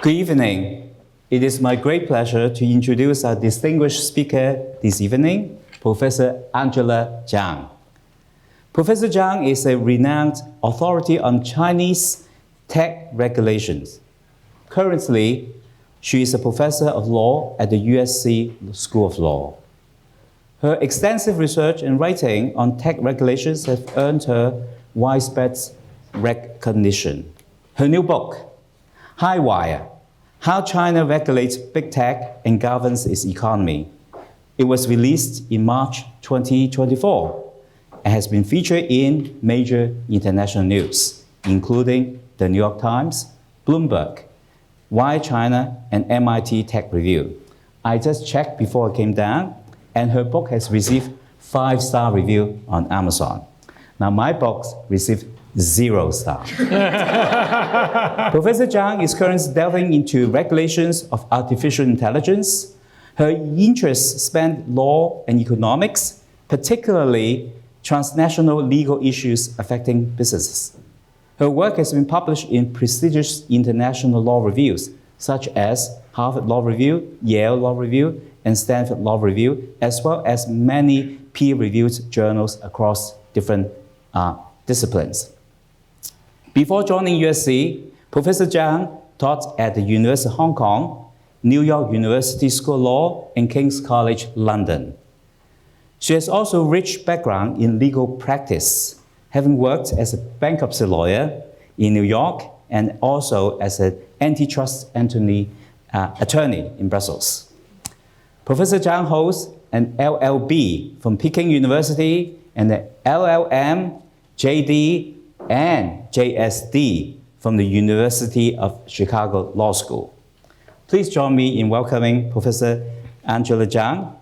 Good evening. It is my great pleasure to introduce our distinguished speaker this evening, Professor Angela Zhang. Professor Zhang is a renowned authority on Chinese tech regulations. Currently, she is a professor of law at the USC School of Law. Her extensive research and writing on tech regulations have earned her widespread recognition. Her new book, High Wire: How China Regulates Big Tech and Governs Its Economy. It was released in March 2024 and has been featured in major international news, including the New York Times, Bloomberg, Why China, and MIT Tech Review. I just checked before I came down, and her book has received 5-star review on Amazon. Now my books received 0 stars. Professor Zhang is currently delving into regulations of artificial intelligence. Her interests span law and economics, particularly transnational legal issues affecting businesses. Her work has been published in prestigious international law reviews, such as Harvard Law Review, Yale Law Review, and Stanford Law Review, as well as many peer-reviewed journals across different disciplines. Before joining USC, Professor Zhang taught at the University of Hong Kong, New York University School of Law, and King's College London. She has also a rich background in legal practice, having worked as a bankruptcy lawyer in New York and also as an antitrust attorney in Brussels. Professor Zhang holds an LLB from Peking University and an LLM, JD, and JSD from the University of Chicago Law School. Please join me in welcoming Professor Angela Zhang.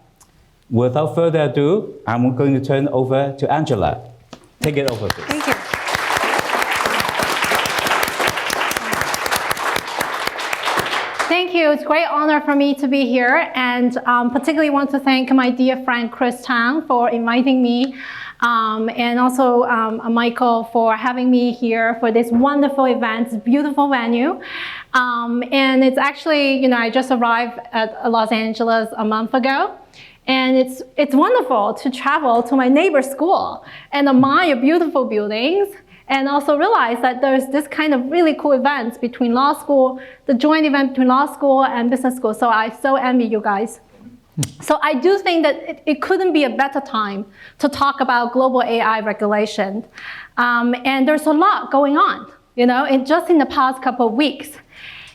Without further ado, I'm going to turn over to Angela. Take it over, please. Thank you. Thank you. It's a great honor for me to be here, and particularly want to thank my dear friend Chris Tang for inviting me, and also Michael for having me here for this wonderful event. It's a beautiful venue, and it's actually, I just arrived at Los Angeles a month ago. And it's wonderful to travel to my neighbor's school and admire beautiful buildings, and also realize that there's this kind of really cool events between law school, the joint event between law school and business school. So I so envy you guys. So I do think that it couldn't be a better time to talk about global AI regulation. And there's a lot going on, just in the past couple of weeks.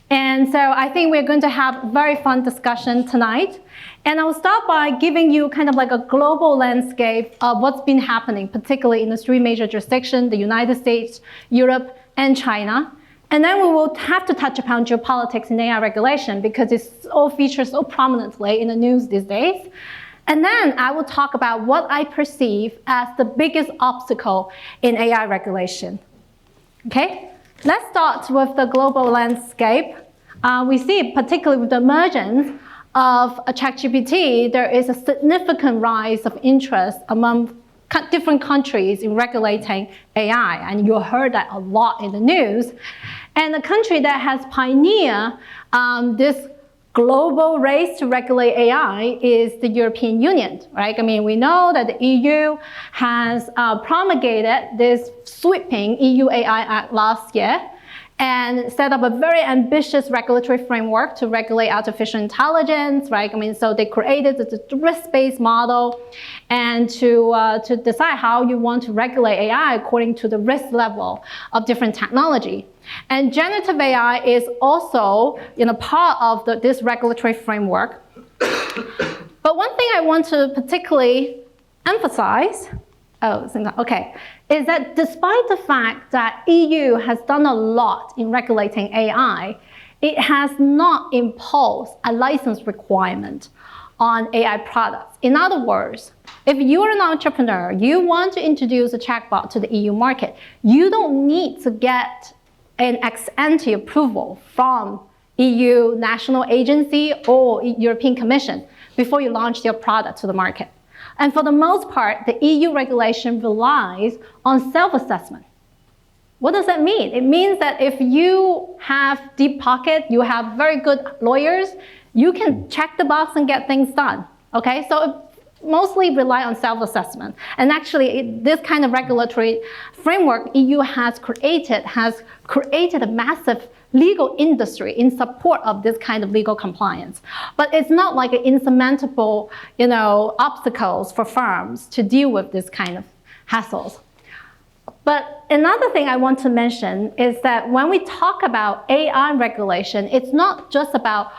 And so I think we're going to have a very fun discussion tonight. And I'll start by giving you kind of like a global landscape of what's been happening, particularly in the 3 major jurisdictions, the United States, Europe, and China. And then we will have to touch upon geopolitics and AI regulation because it all features so prominently in the news these days. And then I will talk about what I perceive as the biggest obstacle in AI regulation. Okay? Let's start with the global landscape. We see, particularly with the emergence of ChatGPT, there is a significant rise of interest among different countries in regulating AI, and you heard that a lot in the news. And the country that has pioneered this global race to regulate AI is the European Union, right? We know that the EU has promulgated this sweeping EU AI Act last year and set up a very ambitious regulatory framework to regulate artificial intelligence, right? So they created the risk-based model and to decide how you want to regulate AI according to the risk level of different technology. And generative AI is also part of this regulatory framework. But one thing I want to particularly emphasize, is that despite the fact that EU has done a lot in regulating AI, it has not imposed a license requirement on AI products. In other words, if you're an entrepreneur, you want to introduce a chatbot to the EU market, you don't need to get an ex-ante approval from EU national agency or European Commission before you launch your product to the market. And for the most part, the EU regulation relies on self-assessment. What does that mean? It means that if you have deep pocket, you have very good lawyers, you can check the box and get things done, okay? So it mostly rely on self-assessment. And actually, this kind of regulatory framework EU has created a massive legal industry in support of this kind of legal compliance. But it's not like an insurmountable, obstacles for firms to deal with this kind of hassles. But another thing I want to mention is that when we talk about AI regulation, it's not just about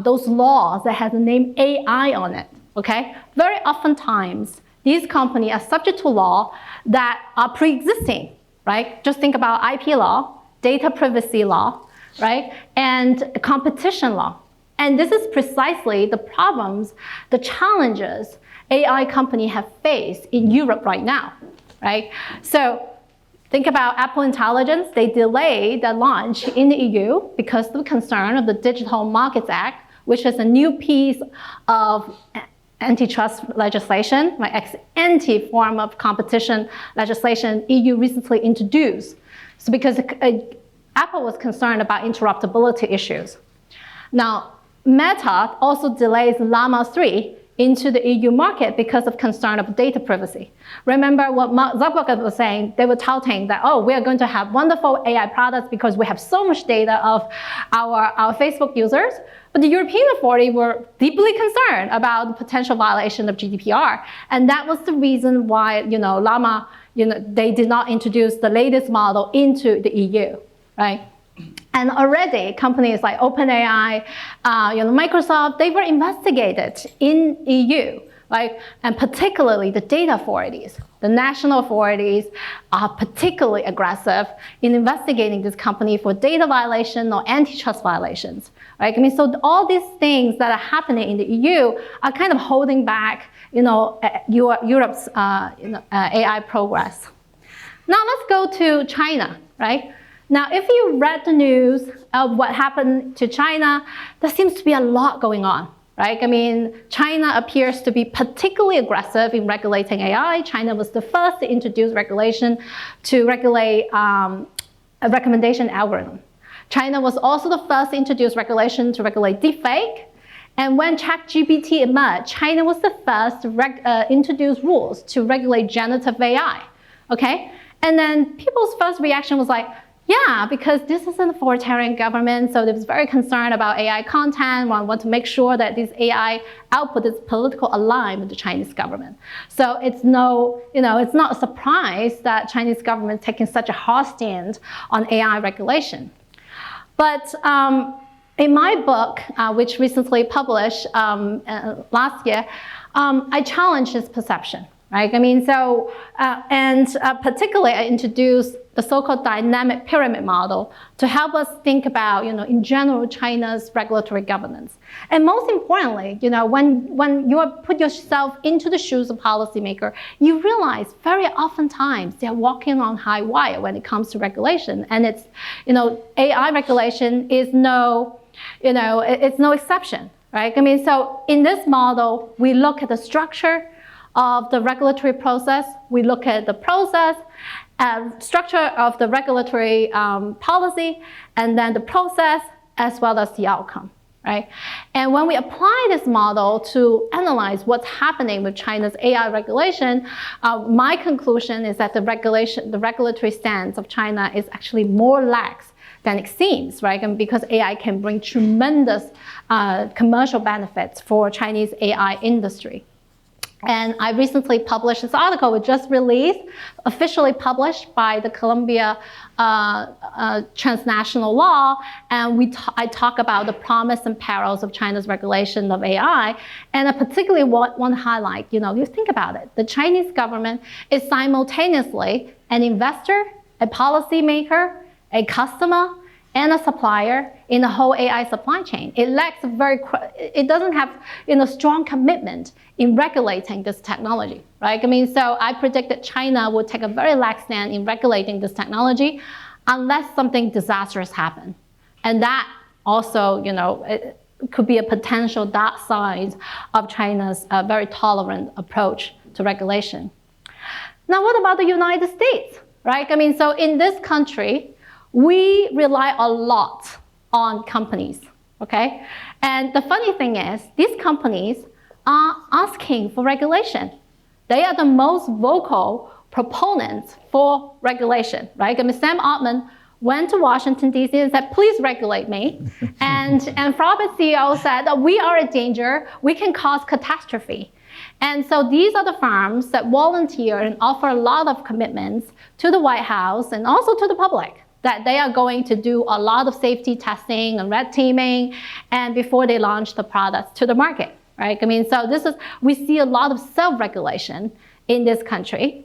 those laws that have the name AI on it, okay? Very oftentimes, these companies are subject to law that are pre-existing, right? Just think about IP law, data privacy law, right? And competition law. And this is precisely the problems, the challenges AI companies have faced in Europe right now, right? So think about Apple Intelligence. They delayed their launch in the EU because of the concern of the Digital Markets Act, which is a new piece of antitrust legislation, like ex-ante form of competition legislation EU recently introduced. So because Apple was concerned about interruptibility issues. Now, Meta also delays Llama 3 into the EU market because of concern of data privacy. Remember what Mark Zuckerberg was saying? They were touting that, oh, we are going to have wonderful AI products because we have so much data of our Facebook users. But the European authority were deeply concerned about the potential violation of GDPR. And that was the reason why, Llama, they did not introduce the latest model into the EU, right? And already companies like OpenAI, Microsoft, they were investigated in EU, right? And particularly the data authorities. The national authorities are particularly aggressive in investigating this company for data violation or antitrust violations, right? So all these things that are happening in the EU are kind of holding back, Europe's AI progress. Now let's go to China, right? Now, if you read the news of what happened to China, there seems to be a lot going on, right? China appears to be particularly aggressive in regulating AI. China was the first to introduce regulation to regulate a recommendation algorithm. China was also the first to introduce regulation to regulate deepfake. And when ChatGPT emerged, China was the first to introduce rules to regulate generative AI, okay? And then people's first reaction was like, yeah, because this is an authoritarian government, so they was very concerned about AI content, want to make sure that this AI output is politically aligned with the Chinese government. So it's it's not a surprise that Chinese government is taking such a hard stand on AI regulation. But in my book, which recently published last year, I challenge this perception, right? Particularly I introduced the so-called dynamic pyramid model to help us think about, in general, China's regulatory governance. And most importantly, when you put yourself into the shoes of policymaker, you realize very oftentimes they're walking on high wire when it comes to regulation. And it's, AI regulation is it's no exception, right? So in this model, we look at the structure of the regulatory process, we look at the process, structure of the regulatory policy, and then the process as well as the outcome, right? And when we apply this model to analyze what's happening with China's AI regulation, my conclusion is that the regulatory stance of China is actually more lax than it seems, right? And because AI can bring tremendous commercial benefits for Chinese AI industry. And I recently published this article, we just released, officially published by the Columbia Transnational Law, and I talk about the promise and perils of China's regulation of AI, and I particularly want to highlight, you think about it, the Chinese government is simultaneously an investor, a policymaker, a customer, and a supplier in the whole AI supply chain. It doesn't have strong commitment in regulating this technology, right? So I predict that China will take a very lax stand in regulating this technology unless something disastrous happens. And that also, it could be a potential dark side of China's very tolerant approach to regulation. Now, what about the United States? right? I mean, so in this country, we rely a lot on companies, okay? And the funny thing is, these companies are asking for regulation. They are the most vocal proponents for regulation, right? I mean, Sam Altman went to Washington, D.C. and said, please regulate me. and Alphabet CEO said that we are a danger, we can cause catastrophe. And so these are the firms that volunteer and offer a lot of commitments to the White House and also to the public that they are going to do a lot of safety testing and red teaming and before they launch the products to the market, right? I mean, so we see a lot of self-regulation in this country.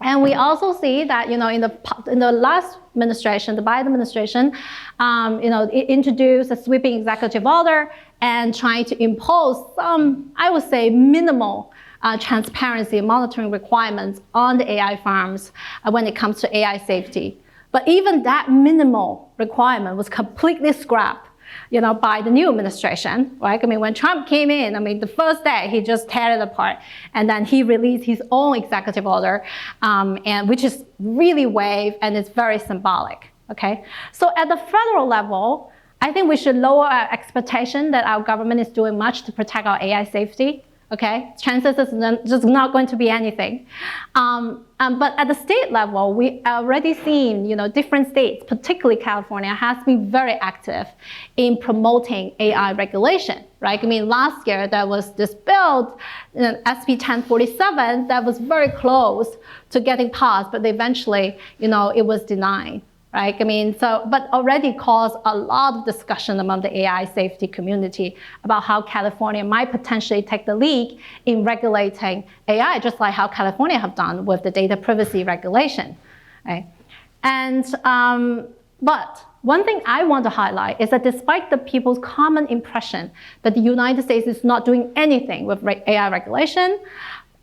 And we also see that, in the last administration, the Biden administration, it introduced a sweeping executive order and trying to impose some, I would say, minimal transparency and monitoring requirements on the AI firms when it comes to AI safety. But even that minimal requirement was completely scrapped, by the new administration, right? I mean, when Trump came in, I mean, the first day, he just tear it apart. And then he released his own executive order, and which is really vague and it's very symbolic, okay? So at the federal level, I think we should lower our expectation that our government is doing much to protect our AI safety, okay? Chances is just not going to be anything. But at the state level, we already seen, different states, particularly California, has been very active in promoting AI regulation, right? I mean, last year there was this bill, SB 1047, that was very close to getting passed, but eventually, it was denied. Right? I mean, but already caused a lot of discussion among the AI safety community about how California might potentially take the lead in regulating AI, just like how California have done with the data privacy regulation, right? And, but one thing I want to highlight is that despite the people's common impression that the United States is not doing anything with AI regulation,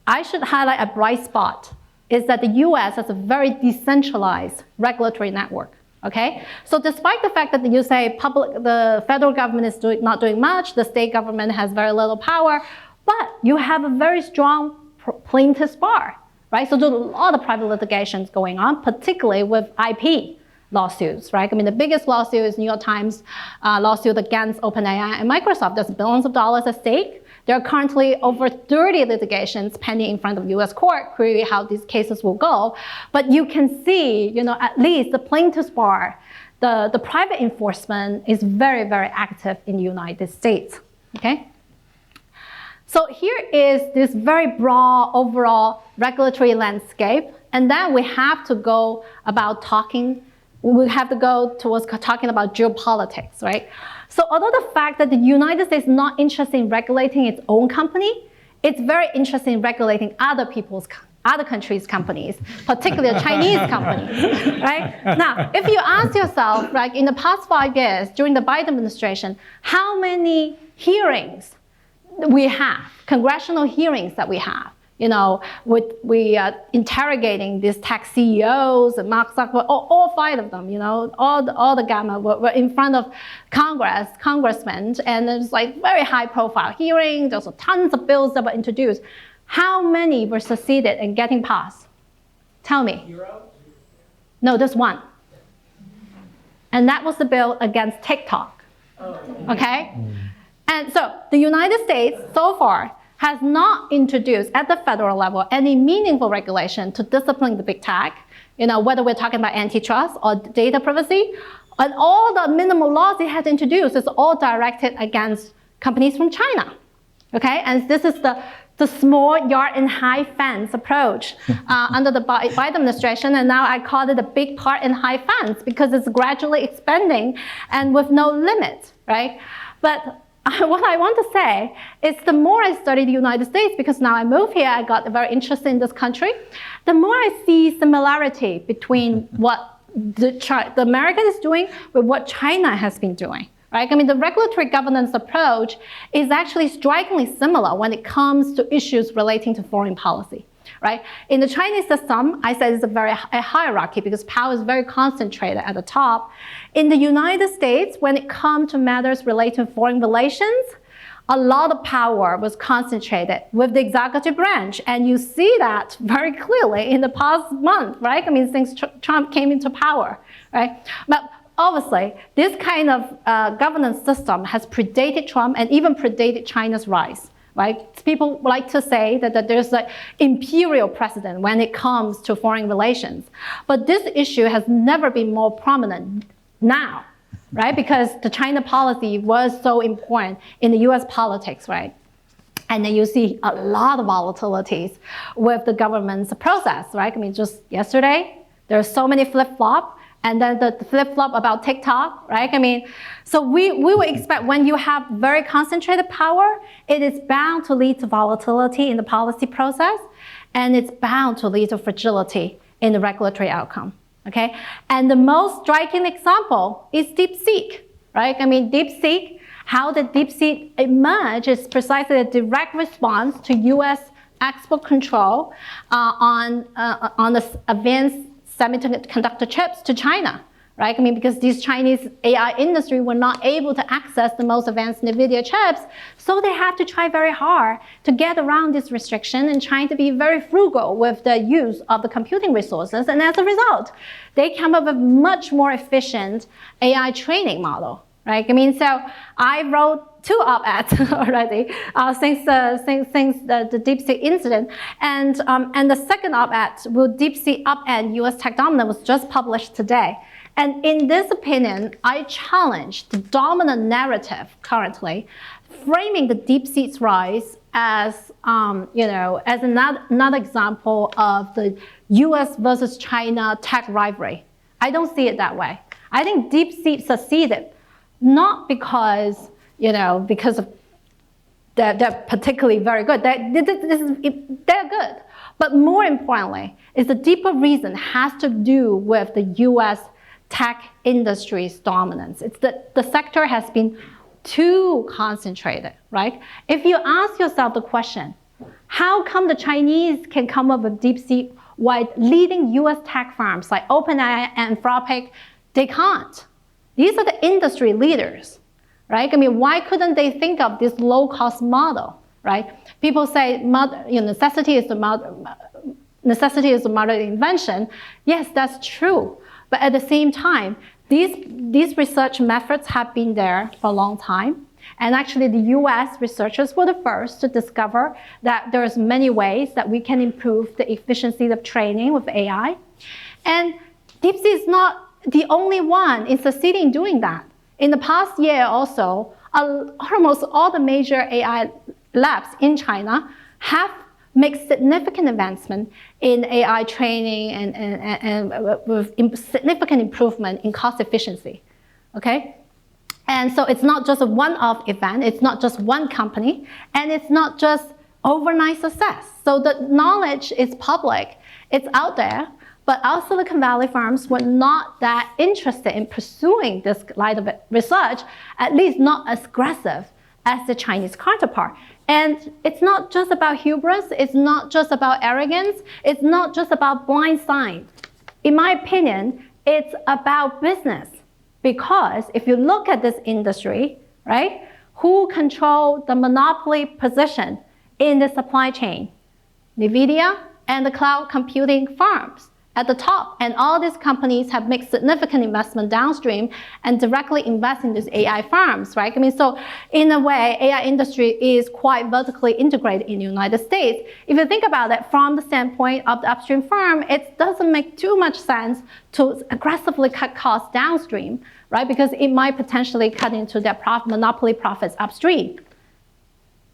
I should highlight a bright spot is that the US has a very decentralized regulatory network, okay? So despite the fact that you say the federal government is not doing much, the state government has very little power, but you have a very strong plaintiff's bar, right? So there's a lot of private litigations going on, particularly with IP lawsuits, right? I mean, the biggest lawsuit is New York Times lawsuit against OpenAI and Microsoft. There's billions of dollars at stake. There are currently over 30 litigations pending in front of US court, query how these cases will go. But you can see, at least the plaintiff's bar, the private enforcement is very, very active in the United States, okay? So here is this very broad overall regulatory landscape. And then we have to go about towards talking about geopolitics, right? So although the fact that the United States is not interested in regulating its own company, it's very interested in regulating other countries' companies, particularly Chinese companies, right? Now, if you ask yourself, like in the past 5 years, during the Biden administration, how many hearings we have, congressional hearings that we have, we are interrogating these tech CEOs and Mark Zuckerberg, all 5 of them, all the gamma were in front of congressmen, and it's like very high profile hearings. There's tons of bills that were introduced. How many were succeeded in getting passed? Tell me. 0? No, there's 1. And that was the bill against TikTok, okay? And so the United States, so far, has not introduced at the federal level any meaningful regulation to discipline the big tech, whether we're talking about antitrust or data privacy. And all the minimal laws it has introduced is all directed against companies from China, okay? And this is the small yard and high fence approach under the Biden administration, and now I call it a big part and high fence because it's gradually expanding and with no limit, right? But what I want to say is the more I study the United States, because now I moved here, I got very interested in this country, the more I see similarity between what the America is doing with what China has been doing, right? I mean, the regulatory governance approach is actually strikingly similar when it comes to issues relating to foreign policy, right? In the Chinese system, I said it's a hierarchy because power is very concentrated at the top. In the United States, when it comes to matters related to foreign relations, a lot of power was concentrated with the executive branch. And you see that very clearly in the past month, right? I mean, since Trump came into power, right? But obviously, this kind of governance system has predated Trump and even predated China's rise, right? People like to say that there's an imperial precedent when it comes to foreign relations. But this issue has never been more prominent now, right? Because the China policy was so important in the US politics, right? And then you see a lot of volatilities with the government's process, right? I mean, just yesterday, there are so many flip-flop, and then the flip-flop about TikTok, right? I mean, so we would expect when you have very concentrated power, it is bound to lead to volatility in the policy process, and it's bound to lead to fragility in the regulatory outcome. Okay, and the most striking example is DeepSeek, right? I mean, DeepSeek, how did DeepSeek emerge is precisely a direct response to US export control on the advanced semiconductor chips to China, right? I mean, because these Chinese AI industry were not able to access the most advanced NVIDIA chips, so they have to try very hard to get around this restriction and trying to be very frugal with the use of the computing resources. And as a result, they come up with a much more efficient AI training model, right? I mean, so I wrote 2 op-eds already since the DeepSeek incident, and the second op-ed, Will DeepSeek Upend US Tech Dominance, was just published today. And in this opinion, I challenge the dominant narrative currently, framing the DeepSeek's rise as, as another example of the US versus China tech rivalry. I don't see it that way. I think DeepSeek succeeded not because, because of they're particularly very good. They're good. But more importantly, is the deeper reason has to do with the US tech industry's dominance. It's that the sector has been too concentrated, right? If you ask yourself the question, how come the Chinese can come up with DeepSeek while leading US tech firms like OpenAI and Anthropic, they can't. These are the industry leaders, right? I mean, why couldn't they think of this low-cost model, right? People say necessity is the mother of invention. Yes, that's true. But at the same time, these research methods have been there for a long time. And actually, the US researchers were the first to discover that there's many ways that we can improve the efficiency of training with AI. And DeepSeek is not the only one in succeeding in doing that. In the past year also, almost all the major AI labs in China have made significant advancement in AI training and with significant improvement in cost efficiency, okay? And so it's not just a one-off event, it's not just one company, and it's not just overnight success. So the knowledge is public, it's out there, but our Silicon Valley firms were not that interested in pursuing this line of research, at least not as aggressive as the Chinese counterpart. And it's not just about hubris, it's not just about arrogance, it's not just about blind sight. In my opinion, it's about business. Because if you look at this industry, right, who control the monopoly position in the supply chain? NVIDIA and the cloud computing firms at the top. And all these companies have made significant investment downstream and directly invest in these AI firms, right? I mean, so in a way, AI industry is quite vertically integrated in the United States. If you think about it from the standpoint of the upstream firm, it doesn't make too much sense to aggressively cut costs downstream, right? Because it might potentially cut into their monopoly profits upstream.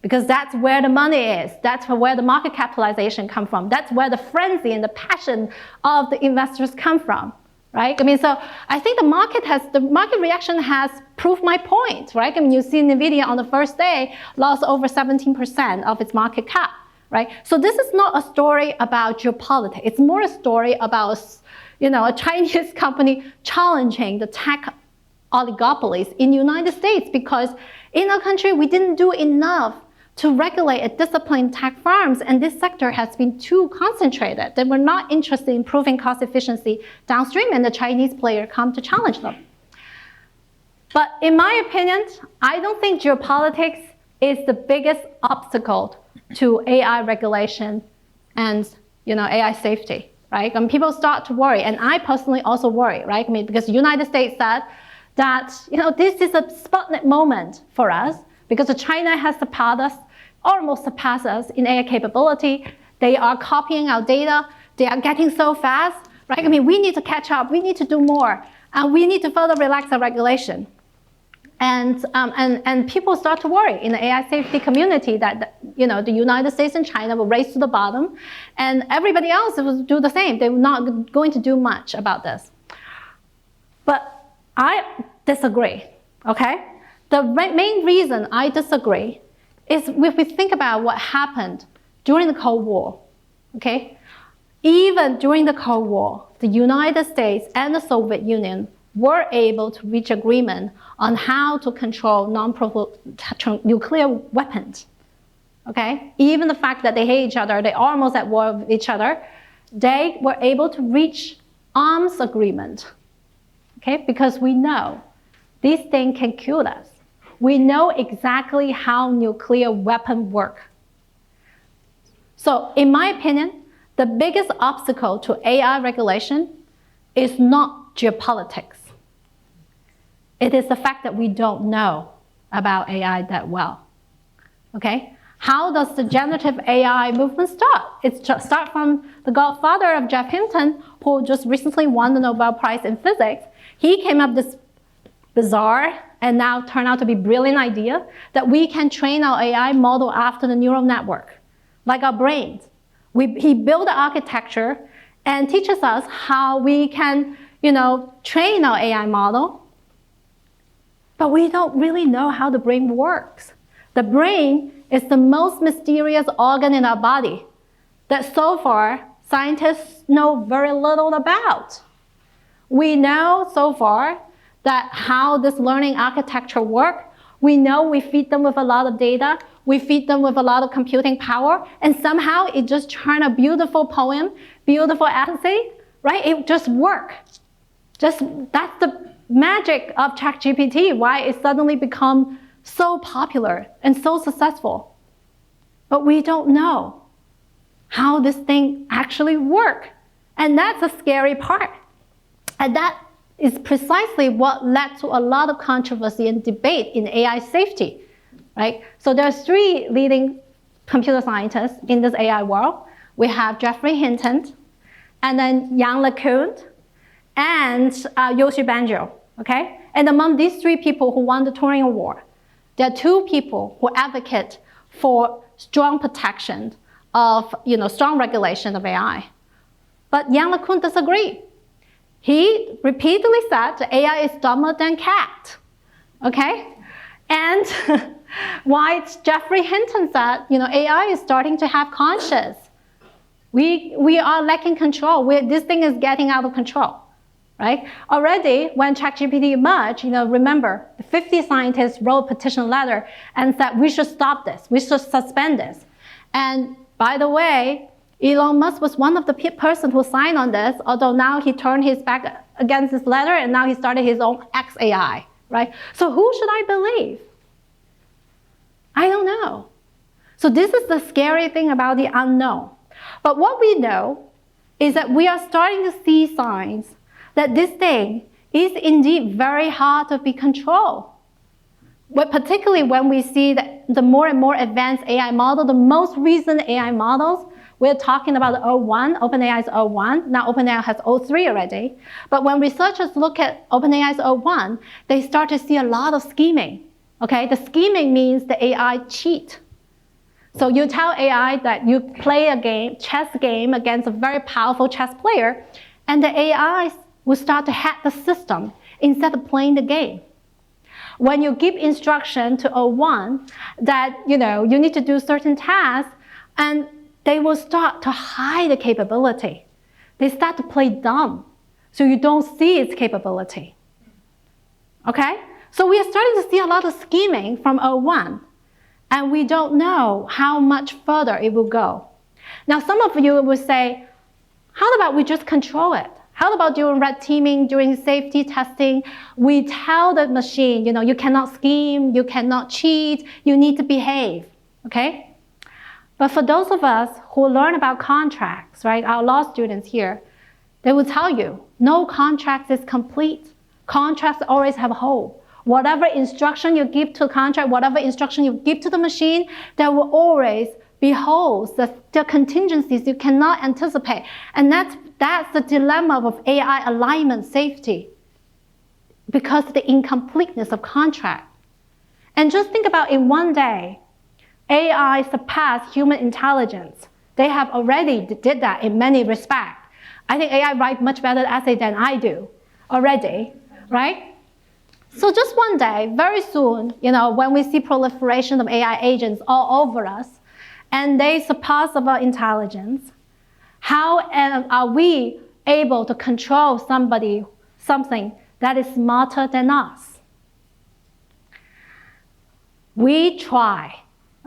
Because that's where the money is. That's where the market capitalization comes from. That's where the frenzy and the passion of the investors come from, right? I mean, so I think the market reaction has proved my point, right? I mean, you see NVIDIA on the first day lost over 17% of its market cap, right? So this is not a story about geopolitics. It's more a story about, a Chinese company challenging the tech oligopolies in the United States, because in our country, we didn't do enough to regulate and discipline tech firms, and this sector has been too concentrated. They were not interested in improving cost efficiency downstream, and the Chinese player come to challenge them. But in my opinion, I don't think geopolitics is the biggest obstacle to AI regulation and AI safety, right? And people start to worry, and I personally also worry, right? I mean, because the United States said that this is a Sputnik moment for us because China has almost surpassed us in AI capability. They are copying our data. They are getting so fast, right? I mean, we need to catch up. We need to do more, and we need to further relax our regulation. And people start to worry in the AI safety community that the United States and China will race to the bottom, and everybody else will do the same. They're not going to do much about this. But I disagree, okay? The main reason I disagree is if we think about what happened during the Cold War, okay? Even during the Cold War, the United States and the Soviet Union were able to reach agreement on how to control nuclear weapons, okay? Even the fact that they hate each other, they're almost at war with each other, they were able to reach arms agreement, okay? Because we know this thing can kill us. We know exactly how nuclear weapons work. So in my opinion, the biggest obstacle to AI regulation is not geopolitics. It is the fact that we don't know about AI that well, okay? How does the generative AI movement start? It starts from the godfather of Jeff Hinton, who just recently won the Nobel Prize in physics. He came up with this bizarre and now turned out to be brilliant idea that we can train our AI model after the neural network, like our brains. He built the architecture and teaches us how we can, train our AI model. But we don't really know how the brain works. The brain is the most mysterious organ in our body that so far scientists know very little about. We know so far that how this learning architecture works. We know we feed them with a lot of data. We feed them with a lot of computing power. And somehow it just turned a beautiful poem, beautiful essay, right? It just works. That's the magic of ChatGPT, why it suddenly become so popular and so successful. But we don't know how this thing actually works. And that's a scary part. And that is precisely what led to a lot of controversy and debate in AI safety, right? So there's 3 leading computer scientists in this AI world. We have Geoffrey Hinton, and then Yann LeCun, and Yoshi Bengio, okay? And among these 3 people who won the Turing Award, there are 2 people who advocate for strong protection of, strong regulation of AI. But Yann LeCun disagreed. He repeatedly said that AI is dumber than cat, okay? And while Geoffrey Hinton said, AI is starting to have conscience. We are lacking control. This thing is getting out of control, right? Already, when ChatGPT emerged, remember, the 50 scientists wrote a petition letter and said, we should stop this. We should suspend this. And by the way, Elon Musk was one of the person who signed on this, although now he turned his back against this letter and now he started his own XAI, right? So who should I believe? I don't know. So this is the scary thing about the unknown. But what we know is that we are starting to see signs that this thing is indeed very hard to be controlled. But particularly when we see that the more and more advanced AI model, the most recent AI models, we're talking about the 01, OpenAI's 01. Now OpenAI has 03 already. But when researchers look at OpenAI's 01, they start to see a lot of scheming. Okay, the scheming means the AI cheat. So you tell AI that you play a chess game against a very powerful chess player, and the AI will start to hack the system instead of playing the game. When you give instruction to 01 that you need to do certain tasks, and they will start to hide the capability. They start to play dumb, so you don't see its capability. Okay? So we are starting to see a lot of scheming from 01, and we don't know how much further it will go. Now, some of you will say, how about we just control it? How about during red teaming, during safety testing? We tell the machine, you cannot scheme, you cannot cheat, you need to behave, okay? But for those of us who learn about contracts, right, our law students here, they will tell you, no contract is complete. Contracts always have a hole. Whatever instruction you give to the contract, whatever instruction you give to the machine, there will always be holes, the contingencies you cannot anticipate. And that's the dilemma of AI alignment safety, because of the incompleteness of contract. And just think about in one day, AI surpassed human intelligence. They have already did that in many respects. I think AI writes much better essay than I do already, right? So just one day, very soon, when we see proliferation of AI agents all over us, and they surpass our intelligence, how are we able to control something that is smarter than us? We try,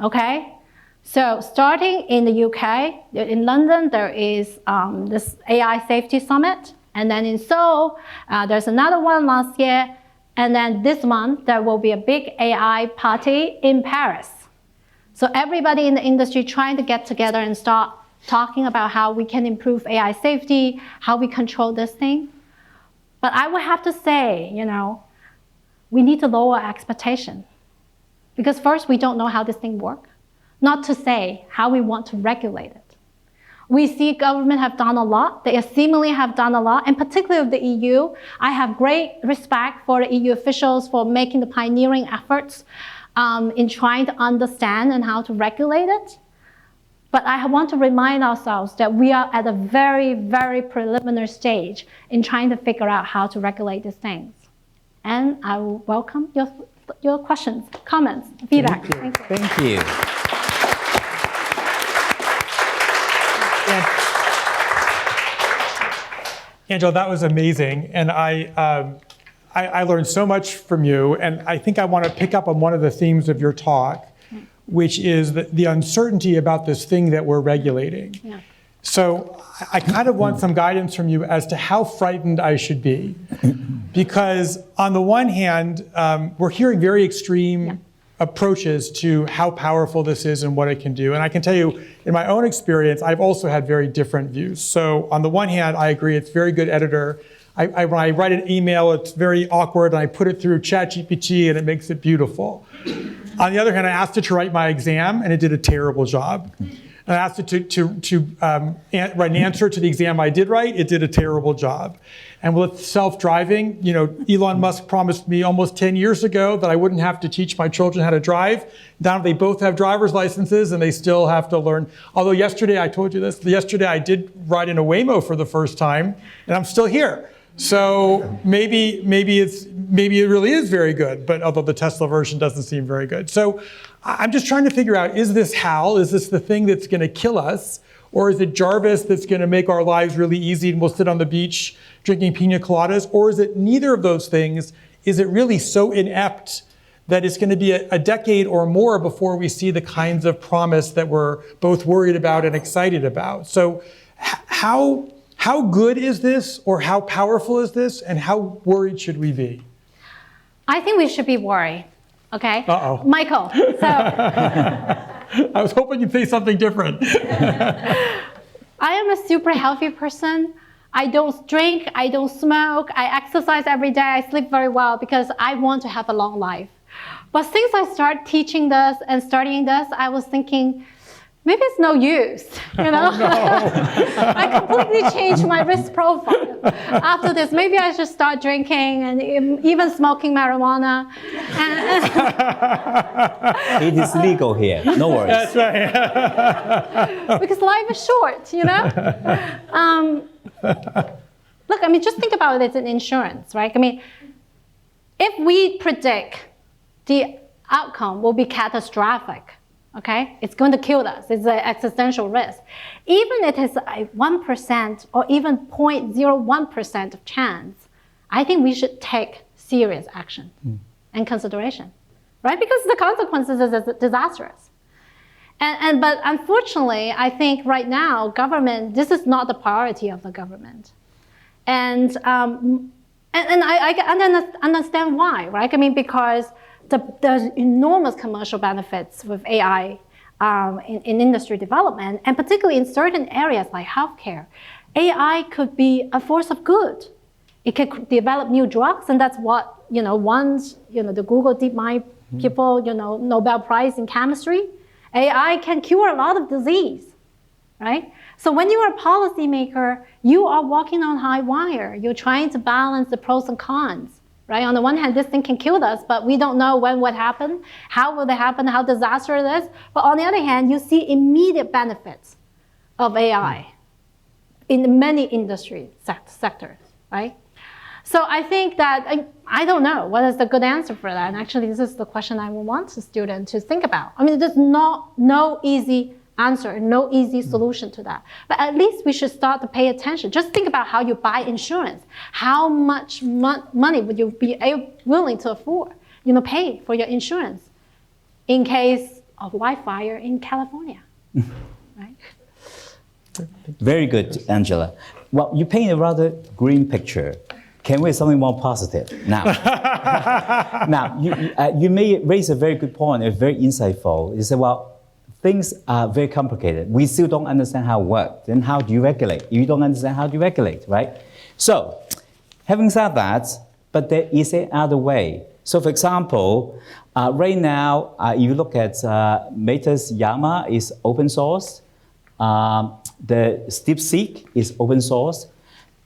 okay? So starting in the UK, in London, there is this AI Safety Summit. And then in Seoul, there's another one last year. And then this month, there will be a big AI party in Paris. So everybody in the industry trying to get together and start talking about how we can improve AI safety, how we control this thing. But I would have to say, we need to lower expectation. Because first, we don't know how this thing works. Not to say how we want to regulate it. We see government have done a lot. They seemingly have done a lot, and particularly the EU. I have great respect for the EU officials for making the pioneering efforts in trying to understand and how to regulate it. But I want to remind ourselves that we are at a very, very preliminary stage in trying to figure out how to regulate these things. And I will welcome your questions, comments, feedback. Thank you. Thank you. Angela, that was amazing, and I learned so much from you, and I think I want to pick up on one of the themes of your talk, which is the uncertainty about this thing that we're regulating. Yeah. So I kind of want some guidance from you as to how frightened I should be, because on the one hand, we're hearing very extreme approaches to how powerful this is and what it can do. And I can tell you, in my own experience, I've also had very different views. So on the one hand, I agree, it's a very good editor. When I write an email, it's very awkward, and I put it through ChatGPT, and it makes it beautiful. On the other hand, I asked it to write my exam, and it did a terrible job. And I asked it to write an answer to the exam I did write, it did a terrible job. And with self-driving, Elon Musk promised me almost 10 years ago that I wouldn't have to teach my children how to drive. Now they both have driver's licenses and they still have to learn. Although yesterday, I told you this, yesterday I did ride in a Waymo for the first time, and I'm still here. So maybe it really is very good, but although the Tesla version doesn't seem very good. So I'm just trying to figure out, is this HAL? Is this the thing that's going to kill us? Or is it Jarvis that's going to make our lives really easy and we'll sit on the beach drinking pina coladas? Or is it neither of those things? Is it really so inept that it's going to be a decade or more before we see the kinds of promise that we're both worried about and excited about? So how good is this, or how powerful is this, and how worried should we be? I think we should be worried, okay? Uh-oh. Michael, so... I was hoping you'd say something different. I am a super healthy person. I don't drink, I don't smoke, I exercise every day, I sleep very well because I want to have a long life. But since I started teaching this and studying this, I was thinking, maybe it's no use, Oh, no. I completely changed my risk profile after this. Maybe I should start drinking and even smoking marijuana. It is legal here, no worries. That's right. Because life is short, Look, just think about it in insurance, right? If we predict the outcome will be catastrophic, okay? It's going to kill us. It's an existential risk. Even if it is a 1% or even 0.01% of chance, I think we should take serious action and consideration, right? Because the consequences is disastrous. But unfortunately, I think right now, government, this is not the priority of the government. And I understand why, right? I mean, because there's enormous commercial benefits with AI in industry development, and particularly in certain areas like healthcare. AI could be a force of good. It could develop new drugs, and that's what, once, the Google DeepMind people, Nobel Prize in chemistry, AI can cure a lot of disease, right? So when you are a policymaker, you are walking on high wire. You're trying to balance the pros and cons, right? On the one hand, this thing can kill us, but we don't know when what happened, how will it happen, how disastrous it is. But on the other hand, you see immediate benefits of AI in many industry sectors, right? So I think that, I don't know what is the good answer for that. And actually, this is the question I would want the student to think about. I mean, there's no easy answer, no easy solution to that. But at least we should start to pay attention. Just think about how you buy insurance. How much money would you be willing to afford, pay for your insurance in case of wildfire in California, right? Very good, Angela. Well, you paint a rather green picture. Can we have something more positive now? Now, you may raise a very good point, a very insightful. You say, well, things are very complicated. We still don't understand how it works. Then how do you regulate? If you don't understand, how do you regulate, right? So, having said that, but there is another way. So, for example, right now, if you look at Meta's Llama is open source. The DeepSeek is open source.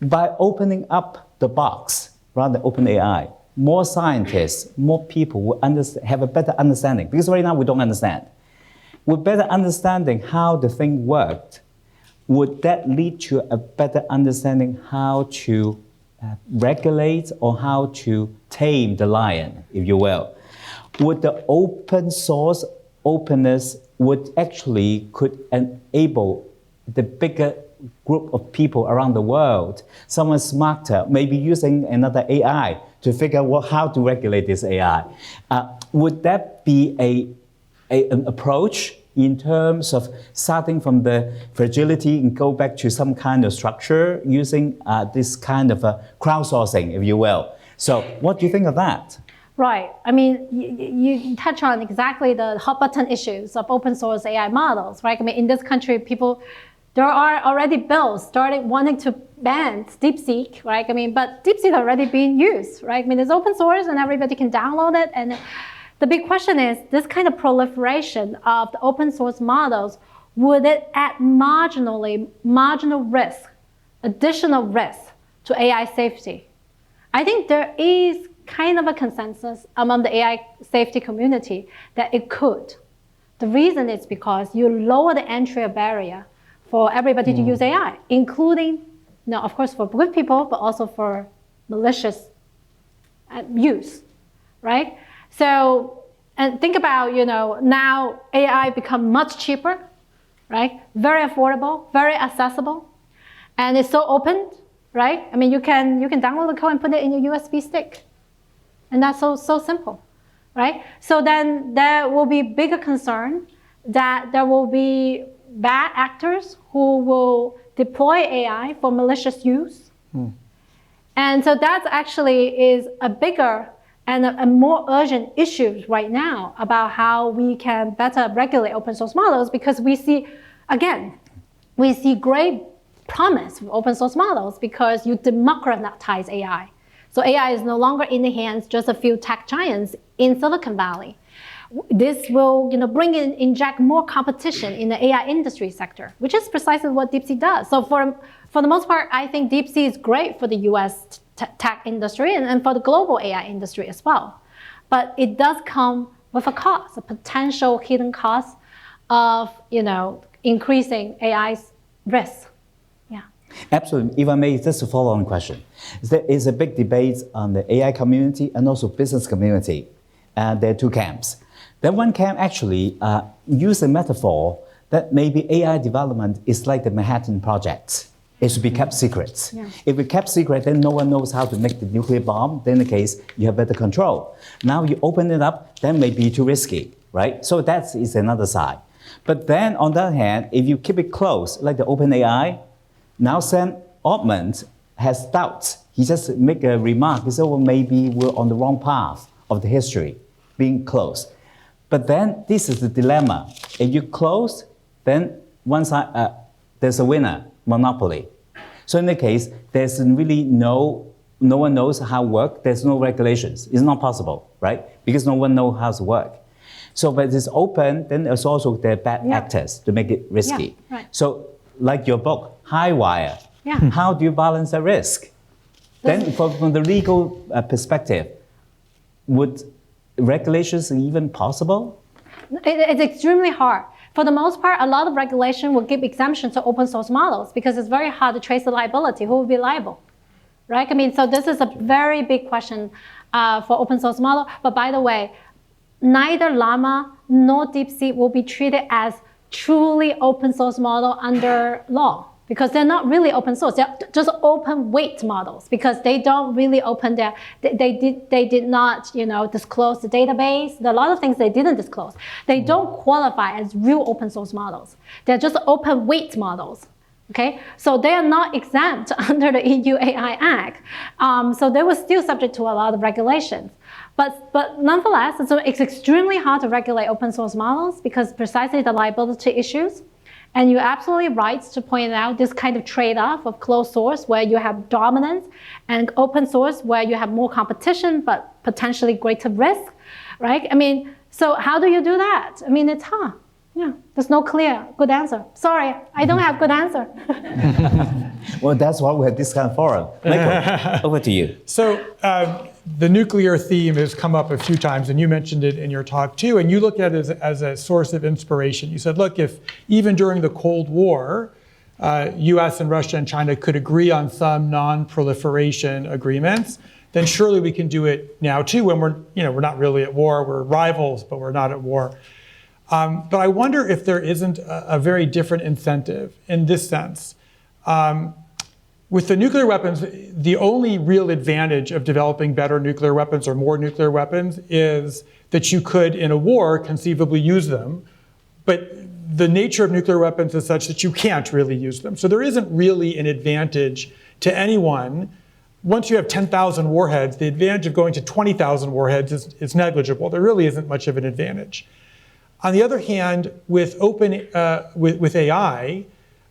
By opening up the box, rather than open AI, more scientists, more people will have a better understanding. Because right now we don't understand. With better understanding how the thing worked, would that lead to a better understanding how to regulate or how to tame the lion, if you will? Would the open source openness would actually could enable the bigger group of people around the world, someone smarter, maybe using another AI to figure out how to regulate this AI. Would that be an approach in terms of starting from the fragility and go back to some kind of structure using this kind of crowdsourcing, if you will? So what do you think of that? Right. I mean, you touch on exactly the hot button issues of open source AI models, right? I mean, in this country, there are already bills starting wanting to ban DeepSeek, right? I mean, but DeepSeek is already being used, right? I mean, it's open source and everybody can download it. And the big question is, this kind of proliferation of the open source models, would it add marginal risk, additional risk to AI safety? I think there is kind of a consensus among the AI safety community that it could. The reason is because you lower the entry barrier for everybody to use AI, including, of course, for good people, but also for malicious use, right? So, and think about, now AI become much cheaper, right? Very affordable, very accessible, and it's so open, right? I mean, you can download the code and put it in your USB stick, and that's so simple, right? So then there will be bigger concern that there will be bad actors who will deploy AI for malicious use. And so that actually is a bigger and a more urgent issue right now about how we can better regulate open source models, because we see great promise with open source models because you democratize AI. So AI is no longer in the hands just a few tech giants in Silicon Valley. This will inject more competition in the AI industry sector, which is precisely what DeepSeek does. So for the most part, I think DeepSeek is great for the US tech industry and for the global AI industry as well. But it does come with a cost, a potential hidden cost of increasing AI's risk. Yeah. Absolutely. If I may, just a follow-on question. There is a big debate on the AI community and also business community. There are two camps. Then one camp actually use a metaphor that maybe AI development is like the Manhattan Project. It should be kept secret. Yeah. If we kept secret, then no one knows how to make the nuclear bomb. Then in the case, you have better control. Now you open it up, then maybe too risky, right? So that is another side. But then on the other hand, if you keep it close, like the OpenAI, now Sam Altman has doubts. He just make a remark. He said, well, maybe we're on the wrong path of the history, being closed. But then this is the dilemma. If you close, then one side, there's a winner, monopoly. So in the case, there's really no one knows how it works. There's no regulations. It's not possible, right? Because no one knows how to work. So but it's open, then there's also the bad actors to make it risky. Yeah, right. So like your book, High Wire, how do you balance the risk? Then from the legal perspective, would regulations even possible? It's extremely hard. For the most part, a lot of regulation will give exemptions to open source models because it's very hard to trace the liability. Who will be liable, right? I mean, so this is a very big question for open source model. But by the way, neither Llama nor DeepSeek will be treated as truly open source model under law, because they're not really open source. They're just open weight models because they don't really open their, they did not, disclose the database. There are a lot of things they didn't disclose. They don't qualify as real open source models. They're just open weight models. Okay, so they are not exempt under the EU AI Act. So they were still subject to a lot of regulations. But nonetheless, it's extremely hard to regulate open source models because precisely the liability issues. And you're absolutely right to point out this kind of trade-off of closed source where you have dominance and open source where you have more competition but potentially greater risk, right? I mean, so how do you do that? I mean, it's hard. Yeah, there's no clear good answer. Sorry, I don't have good answer. Well, that's why we have this kind of forum. Michael, over to you. So the nuclear theme has come up a few times, and you mentioned it in your talk too, and you look at it as a source of inspiration. You said, look, if even during the Cold War, US and Russia and China could agree on some non-proliferation agreements, then surely we can do it now too when we're not really at war. We're rivals, but we're not at war. But I wonder if there isn't a very different incentive in this sense. With the nuclear weapons, the only real advantage of developing better nuclear weapons or more nuclear weapons is that you could, in a war, conceivably use them. But the nature of nuclear weapons is such that you can't really use them. So there isn't really an advantage to anyone. Once you have 10,000 warheads, the advantage of going to 20,000 warheads is negligible. There really isn't much of an advantage. On the other hand, with AI,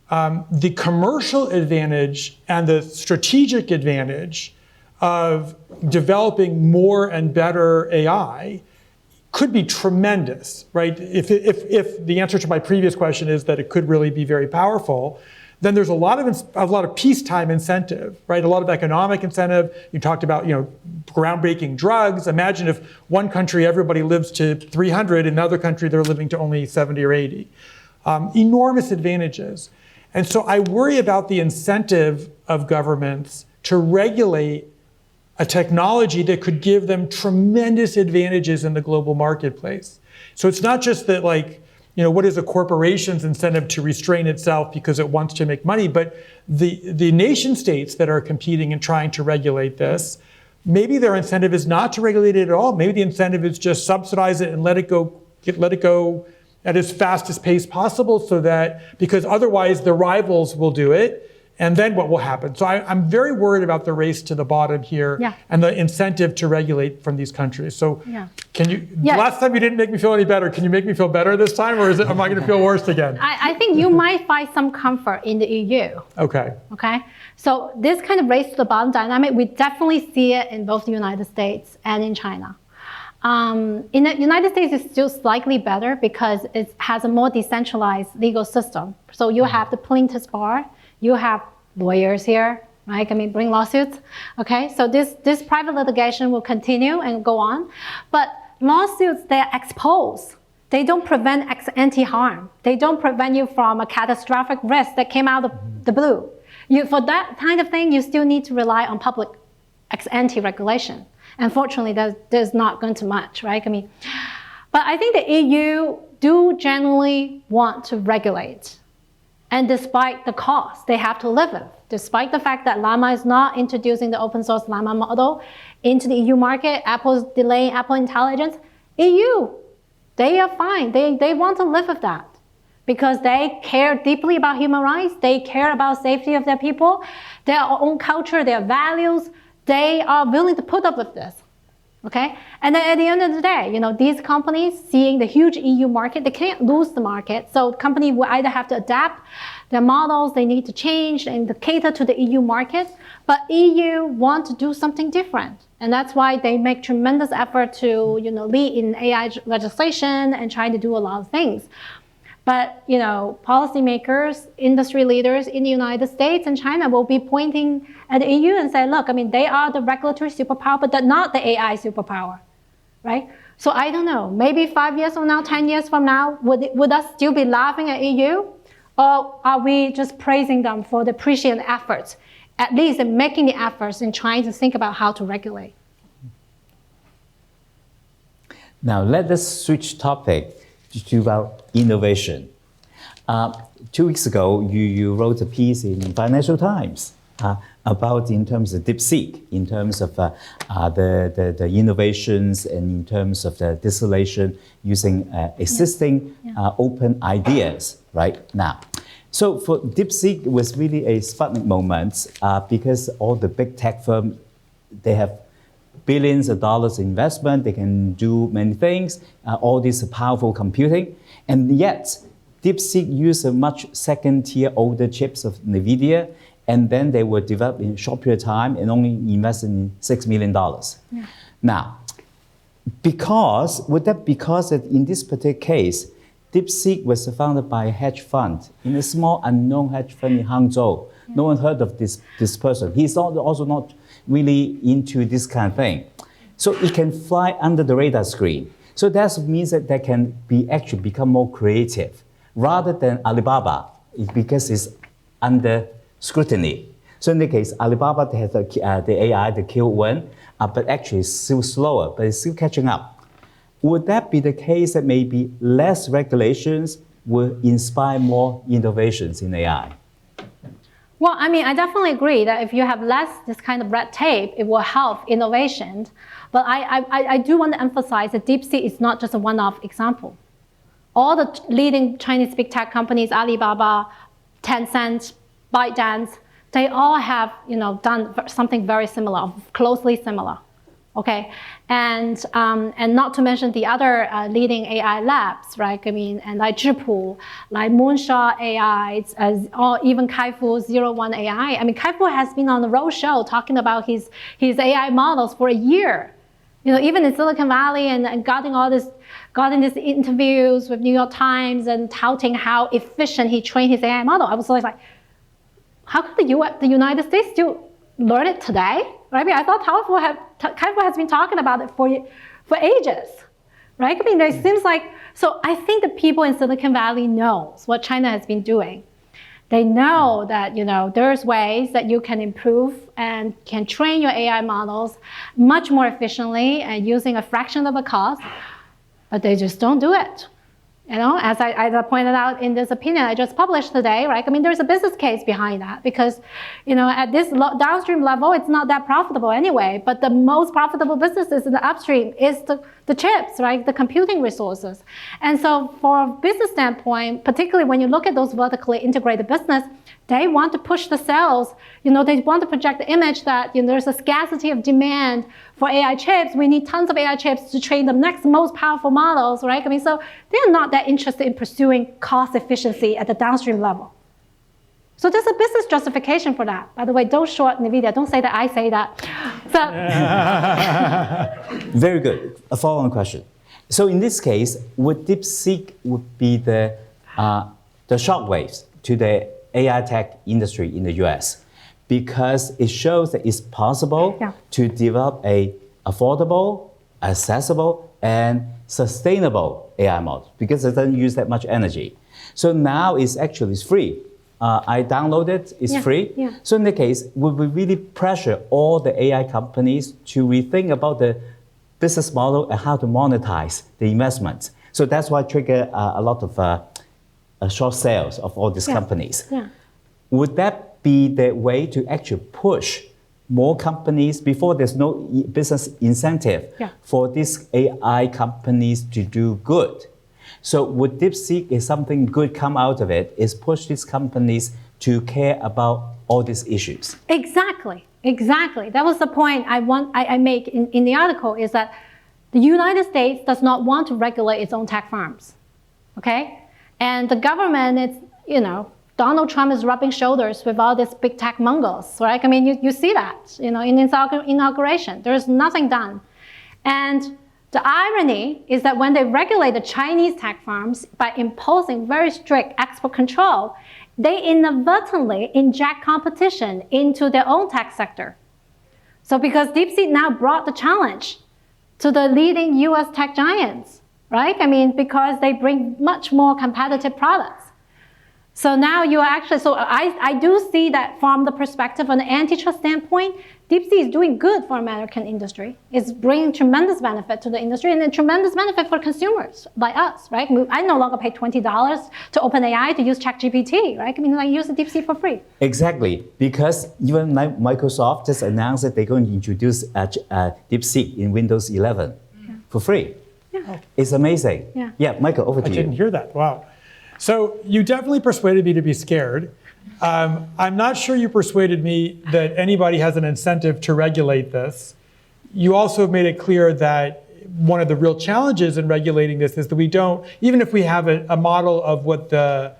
the commercial advantage and the strategic advantage of developing more and better AI could be tremendous, right? If the answer to my previous question is that it could really be very powerful, then there's a lot of peacetime incentive, right? A lot of economic incentive. You talked about, groundbreaking drugs. Imagine if one country everybody lives to 300, in another country they're living to only 70 or 80. Enormous advantages. And so I worry about the incentive of governments to regulate a technology that could give them tremendous advantages in the global marketplace. So it's not just that, what is a corporation's incentive to restrain itself because it wants to make money, but the nation states that are competing and trying to regulate this, maybe their incentive is not to regulate it at all. Maybe the incentive is just subsidize it and let it go at as fastest pace possible, so that, because otherwise the rivals will do it, and then what will happen? So I'm very worried about the race to the bottom here and the incentive to regulate from these countries. So can you, last time you didn't make me feel any better, can you make me feel better this time, or am I gonna feel worse again? I think you might find some comfort in the EU. Okay. So this kind of race to the bottom dynamic, we definitely see it in both the United States and in China. In the United States, it's still slightly better because it has a more decentralized legal system. So you have the plaintiff's bar, you have lawyers here, right? Bring lawsuits. Okay, so this private litigation will continue and go on, but lawsuits, they're exposed. They don't prevent ex-ante harm. They don't prevent you from a catastrophic risk that came out of the blue. For that kind of thing, you still need to rely on public ex-ante regulation. Unfortunately, there's not going to much, right? But I think the EU do generally want to regulate. And despite the cost they have to live with, despite the fact that Llama is not introducing the open source Llama model into the EU market, Apple's delaying Apple Intelligence, EU, they are fine. They want to live with that. because they care deeply about human rights. They care about safety of their people, their own culture, their values. They are willing to put up with this. Okay, and then at the end of the day, these companies seeing the huge EU market, they can't lose the market. So companies will either have to adapt their models, they need to change and to cater to the EU market. But EU want to do something different, and that's why they make tremendous effort to lead in AI legislation and try to do a lot of things. But policymakers, industry leaders in the United States and China will be pointing at the EU and say, look, they are the regulatory superpower, but they're not the AI superpower, right? So I don't know, maybe 5 years from now, 10 years from now, would us still be laughing at EU? Or are we just praising them for the prescient efforts, at least in making the efforts in trying to think about how to regulate? Now let us switch topic to about innovation. 2 weeks ago, you wrote a piece in Financial Times about in terms of DeepSeek, in terms of the innovations and in terms of the distillation using existing open ideas right now. So for DeepSeek, it was really a Sputnik moment because all the big tech firms, they have billions of dollars investment, they can do many things, all this powerful computing, and yet DeepSeek used a much second-tier older chips of NVIDIA, and then they were developed in a short period of time and only invested in $6 million. Yeah. Now, would that because that in this particular case, DeepSeek was founded by a hedge fund in a small unknown hedge fund in Hangzhou. Yeah. No one heard of this person. He's also not really into this kind of thing. So it can fly under the radar screen. So that means that they can actually become more creative rather than Alibaba, because it's under scrutiny. So in the case, Alibaba, they have the AI, the Q1, but actually it's still slower, but it's still catching up. Would that be the case that maybe less regulations will inspire more innovations in AI? Well, I definitely agree that if you have less this kind of red tape, it will help innovation. But I do want to emphasize that DeepSeek is not just a one-off example. All the leading Chinese big tech companies, Alibaba, Tencent, ByteDance, they all have done something very similar, closely similar. Okay, and not to mention the other leading AI labs, right? And like Zhipu, like Moonshot AI, or even Kaifu 01 AI. Kaifu has been on the roadshow talking about his AI models for a year. Even in Silicon Valley and gotten these interviews with New York Times and touting how efficient he trained his AI model. I was always like, how come the United States still learn it today? Right? I thought Kaifu has been talking about it for ages, right? It seems like, so I think the people in Silicon Valley knows what China has been doing. They know that there's ways that you can improve and can train your AI models much more efficiently and using a fraction of the cost, but they just don't do it. As I pointed out in this opinion I just published today, right? There's a business case behind that because, at this downstream level, it's not that profitable anyway, but the most profitable businesses in the upstream is the chips, right? The computing resources. And so for a business standpoint, particularly when you look at those vertically integrated business, they want to push the sales. They want to project the image that there's a scarcity of demand for AI chips. We need tons of AI chips to train the next most powerful models, right? So they're not that interested in pursuing cost efficiency at the downstream level. So there's a business justification for that. By the way, don't short NVIDIA. Don't say that I say that. So very good. A follow-on question. So in this case, would DeepSeek would be the shockwaves to the AI tech industry in the US, because it shows that it's possible to develop a affordable, accessible, and sustainable AI model because it doesn't use that much energy. So now it's free. I download it, it's free. Yeah. So in the case, would we really pressure all the AI companies to rethink about the business model and how to monetize the investment? So that's why trigger a lot of short sales of all these companies. Yeah. Would that be the way to actually push more companies before there's no business incentive for these AI companies to do good? So would DeepSeek, if something good come out of it, is push these companies to care about all these issues? Exactly. That was the point I make in the article, is that the United States does not want to regulate its own tech firms, okay? And the government, Donald Trump is rubbing shoulders with all these big tech mongols, right? I mean, you see that, in his inauguration. There is nothing done. And the irony is that when they regulate the Chinese tech firms by imposing very strict export control, they inadvertently inject competition into their own tech sector. So because DeepSeek now brought the challenge to the leading US tech giants, right? I mean, because they bring much more competitive products. So now you are actually, so I do see that from the perspective of an antitrust standpoint, DeepSeek is doing good for American industry. It's bringing tremendous benefit to the industry and a tremendous benefit for consumers like us, right? I no longer pay $20 to OpenAI to use ChatGPT, right? I mean, I use the DeepSeek for free. Exactly, because even Microsoft just announced that they're going to introduce DeepSeek in Windows 11 for free. Yeah. It's amazing. Yeah, Michael, over to you. I didn't hear that, wow. So you definitely persuaded me to be scared. I'm not sure you persuaded me that anybody has an incentive to regulate this. You also made it clear that one of the real challenges in regulating this is that we don't, even if we have a model of what the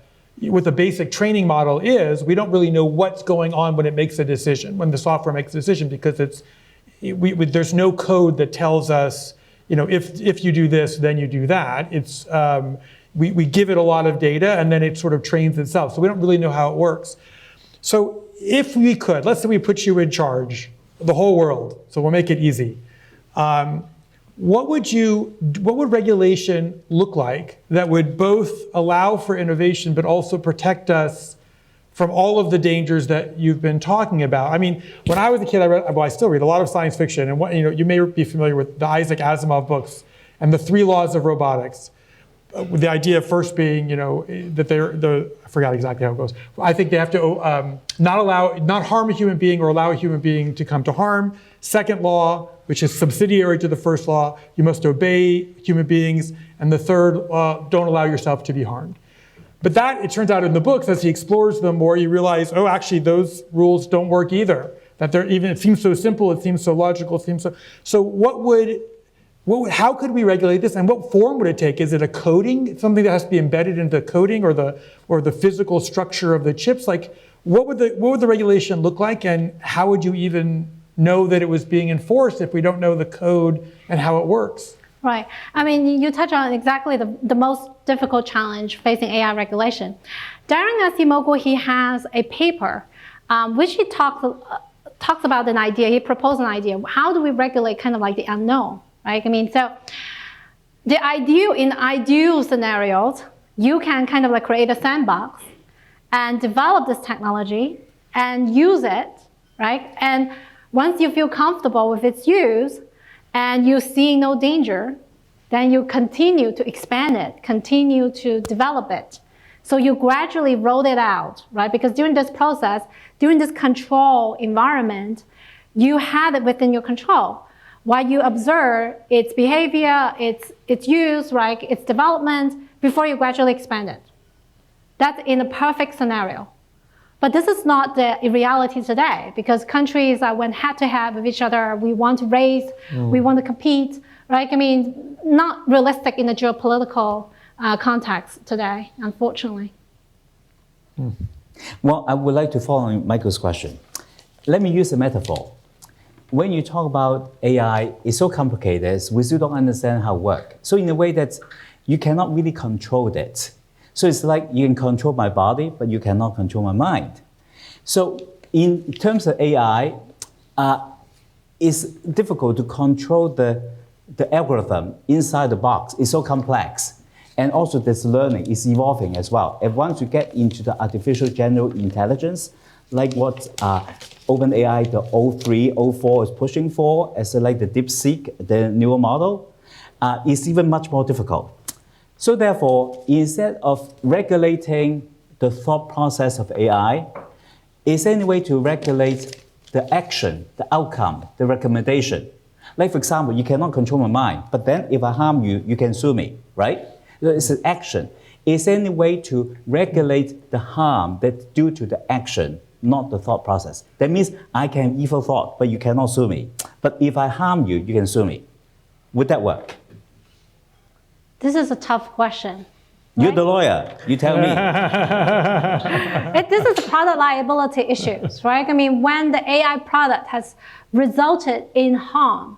basic training model is, we don't really know what's going on when it makes a decision, when the software makes a decision, because there's no code that tells us, if you do this, then you do that. It's we give it a lot of data and then it sort of trains itself. So we don't really know how it works. So if we could, let's say we put you in charge of the whole world, so we'll make it easy. What would regulation look like that would both allow for innovation but also protect us from all of the dangers that you've been talking about? I mean, when I was a kid, I still read a lot of science fiction, and you may be familiar with the Isaac Asimov books and the 3 laws of robotics. With the idea of first being, that I forgot exactly how it goes. I think they have to not harm a human being or allow a human being to come to harm. Second law, which is subsidiary to the first law, you must obey human beings. And the third, don't allow yourself to be harmed. But that, it turns out in the books, as he explores them more, you realize, actually those rules don't work either. That it seems so simple, it seems so logical, it seems so how could we regulate this, and what form would it take? Is it a coding, something that has to be embedded into coding, or the physical structure of the chips? Like, what would the regulation look like, and how would you even know that it was being enforced if we don't know the code and how it works? Right. I mean, you touch on exactly the most difficult challenge facing AI regulation. Darren Acemoglu, he has a paper which he talks about an idea. He proposed an idea. How do we regulate kind of like the unknown? Right? I mean, so in ideal scenarios, you can kind of like create a sandbox and develop this technology and use it, right? And once you feel comfortable with its use and you see no danger, then you continue to expand it, continue to develop it. So you gradually roll it out, right? Because during this process, during this control environment, you have it within your control. While you observe its behavior, its use, right, its development, before you gradually expand it. That's in a perfect scenario. But this is not the reality today, because countries went head-to-head with each other. We want to race, we want to compete, right? I mean, not realistic in the geopolitical context today, unfortunately. Well, I would like to follow on Michael's question. Let me use a metaphor. When you talk about AI, it's so complicated, we still don't understand how it works. So in a way that you cannot really control it. So it's like you can control my body, but you cannot control my mind. So in terms of AI, it's difficult to control the algorithm inside the box. It's so complex. And also this learning is evolving as well. And once you get into the artificial general intelligence, like what OpenAI, the 03, 04 is pushing for, as like the DeepSeek, the newer model, is even much more difficult. So therefore, instead of regulating the thought process of AI, is there any way to regulate the action, the outcome, the recommendation? Like for example, you cannot control my mind, but then if I harm you, you can sue me, right? It's an action. Is there any way to regulate the harm that's due to the action, not the thought process? That means I can have evil thought, but you cannot sue me. But if I harm you, you can sue me. Would that work? This is a tough question. You're the lawyer. You tell me. This is product liability issues, right? I mean, when the AI product has resulted in harm,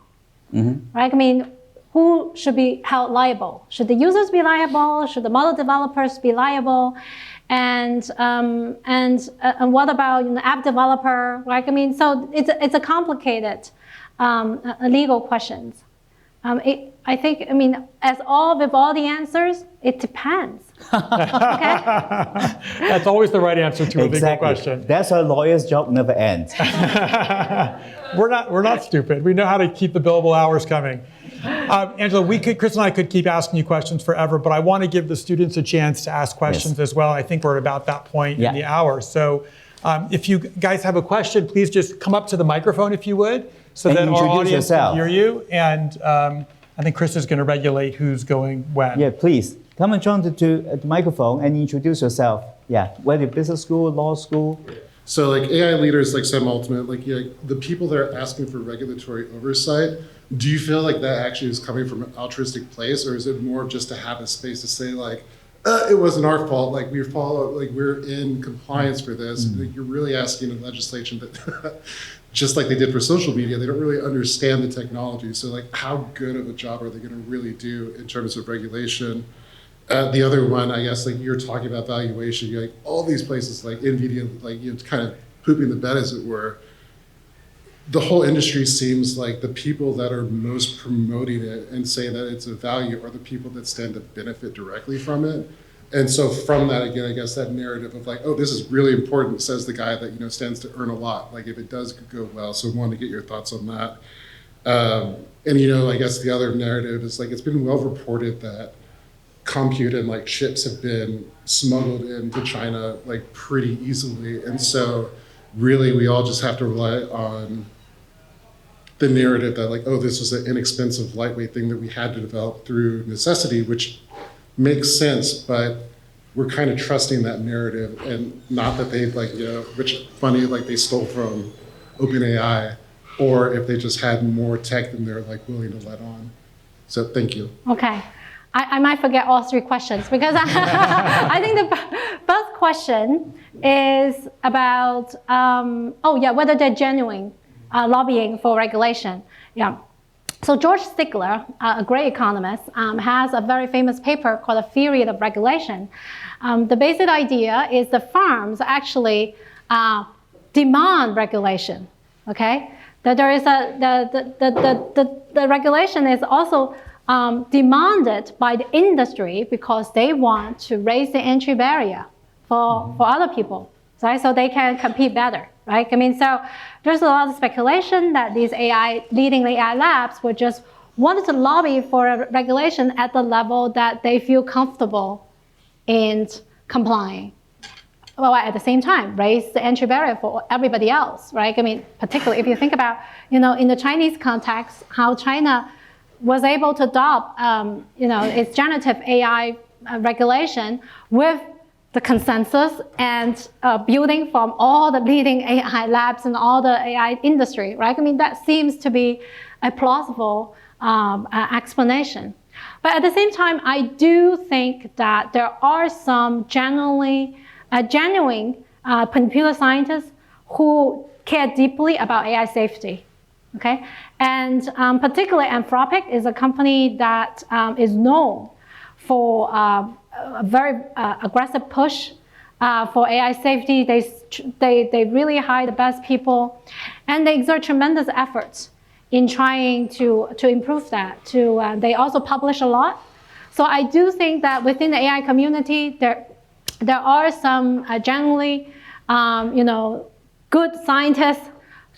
right? I mean, who should be held liable? Should the users be liable? Should the model developers be liable? And what about the app developer, right? I mean, so it's a complicated legal questions. I think, I mean, with all the answers, it depends. Okay? That's always the right answer to a legal question. That's why a lawyer's job never ends. We're not stupid. We know how to keep the billable hours coming. Angela, Chris and I could keep asking you questions forever, but I want to give the students a chance to ask questions as well. I think we're about that point in the hour. So if you guys have a question, please just come up to the microphone if you would, so that our audience can hear you. And I think Chris is going to regulate who's going when. Yeah, please. Come and join the microphone and introduce yourself. Yeah, whether business school, law school. So like AI leaders like Sam Altman, like the people that are asking for regulatory oversight, do you feel like that actually is coming from an altruistic place, or is it more just to have a space to say like, it wasn't our fault, like we're in compliance for this. Like, you're really asking a legislation that just like they did for social media, they don't really understand the technology. So like how good of a job are they gonna really do in terms of regulation? The other one, I guess, like you're talking about valuation, you're like all these places like NVIDIA, like kind of pooping the bed as it were. The whole industry seems like the people that are most promoting it and saying that it's a value are the people that stand to benefit directly from it. And so from that, again, I guess that narrative of like, oh, this is really important, says the guy that, stands to earn a lot, like if it does go well. So I wanted to get your thoughts on that. And, I guess the other narrative is like, it's been well reported that compute and like chips have been smuggled into China like pretty easily. And so really we all just have to rely on the narrative that like, oh, this was an inexpensive, lightweight thing that we had to develop through necessity, which makes sense, but we're kind of trusting that narrative, and not that they which funny, like they stole from OpenAI, or if they just had more tech than they're like willing to let on. So thank you. Okay. I might forget all three questions because I think the first question is about, whether they're genuine lobbying for regulation. Yeah. So George Stigler, a great economist, has a very famous paper called A Theory of Regulation. The basic idea is the firms actually demand regulation, okay? That there is the regulation is also demanded by the industry because they want to raise the entry barrier for other people, right? So they can compete better, right? I mean, so there's a lot of speculation that these leading AI labs would just wanted to lobby for a regulation at the level that they feel comfortable in complying. Well, at the same time, raise the entry barrier for everybody else, right? I mean, particularly if you think about, in the Chinese context, how China was able to adopt, its generative AI regulation with the consensus and building from all the leading AI labs and all the AI industry, right? I mean, that seems to be a plausible explanation. But at the same time, I do think that there are some genuine computer scientists who care deeply about AI safety. Okay, and particularly Anthropic is a company that is known for a very aggressive push for AI safety. They really hire the best people, and they exert tremendous efforts in trying to improve that. They also publish a lot. So I do think that within the AI community, there are some generally, good scientists,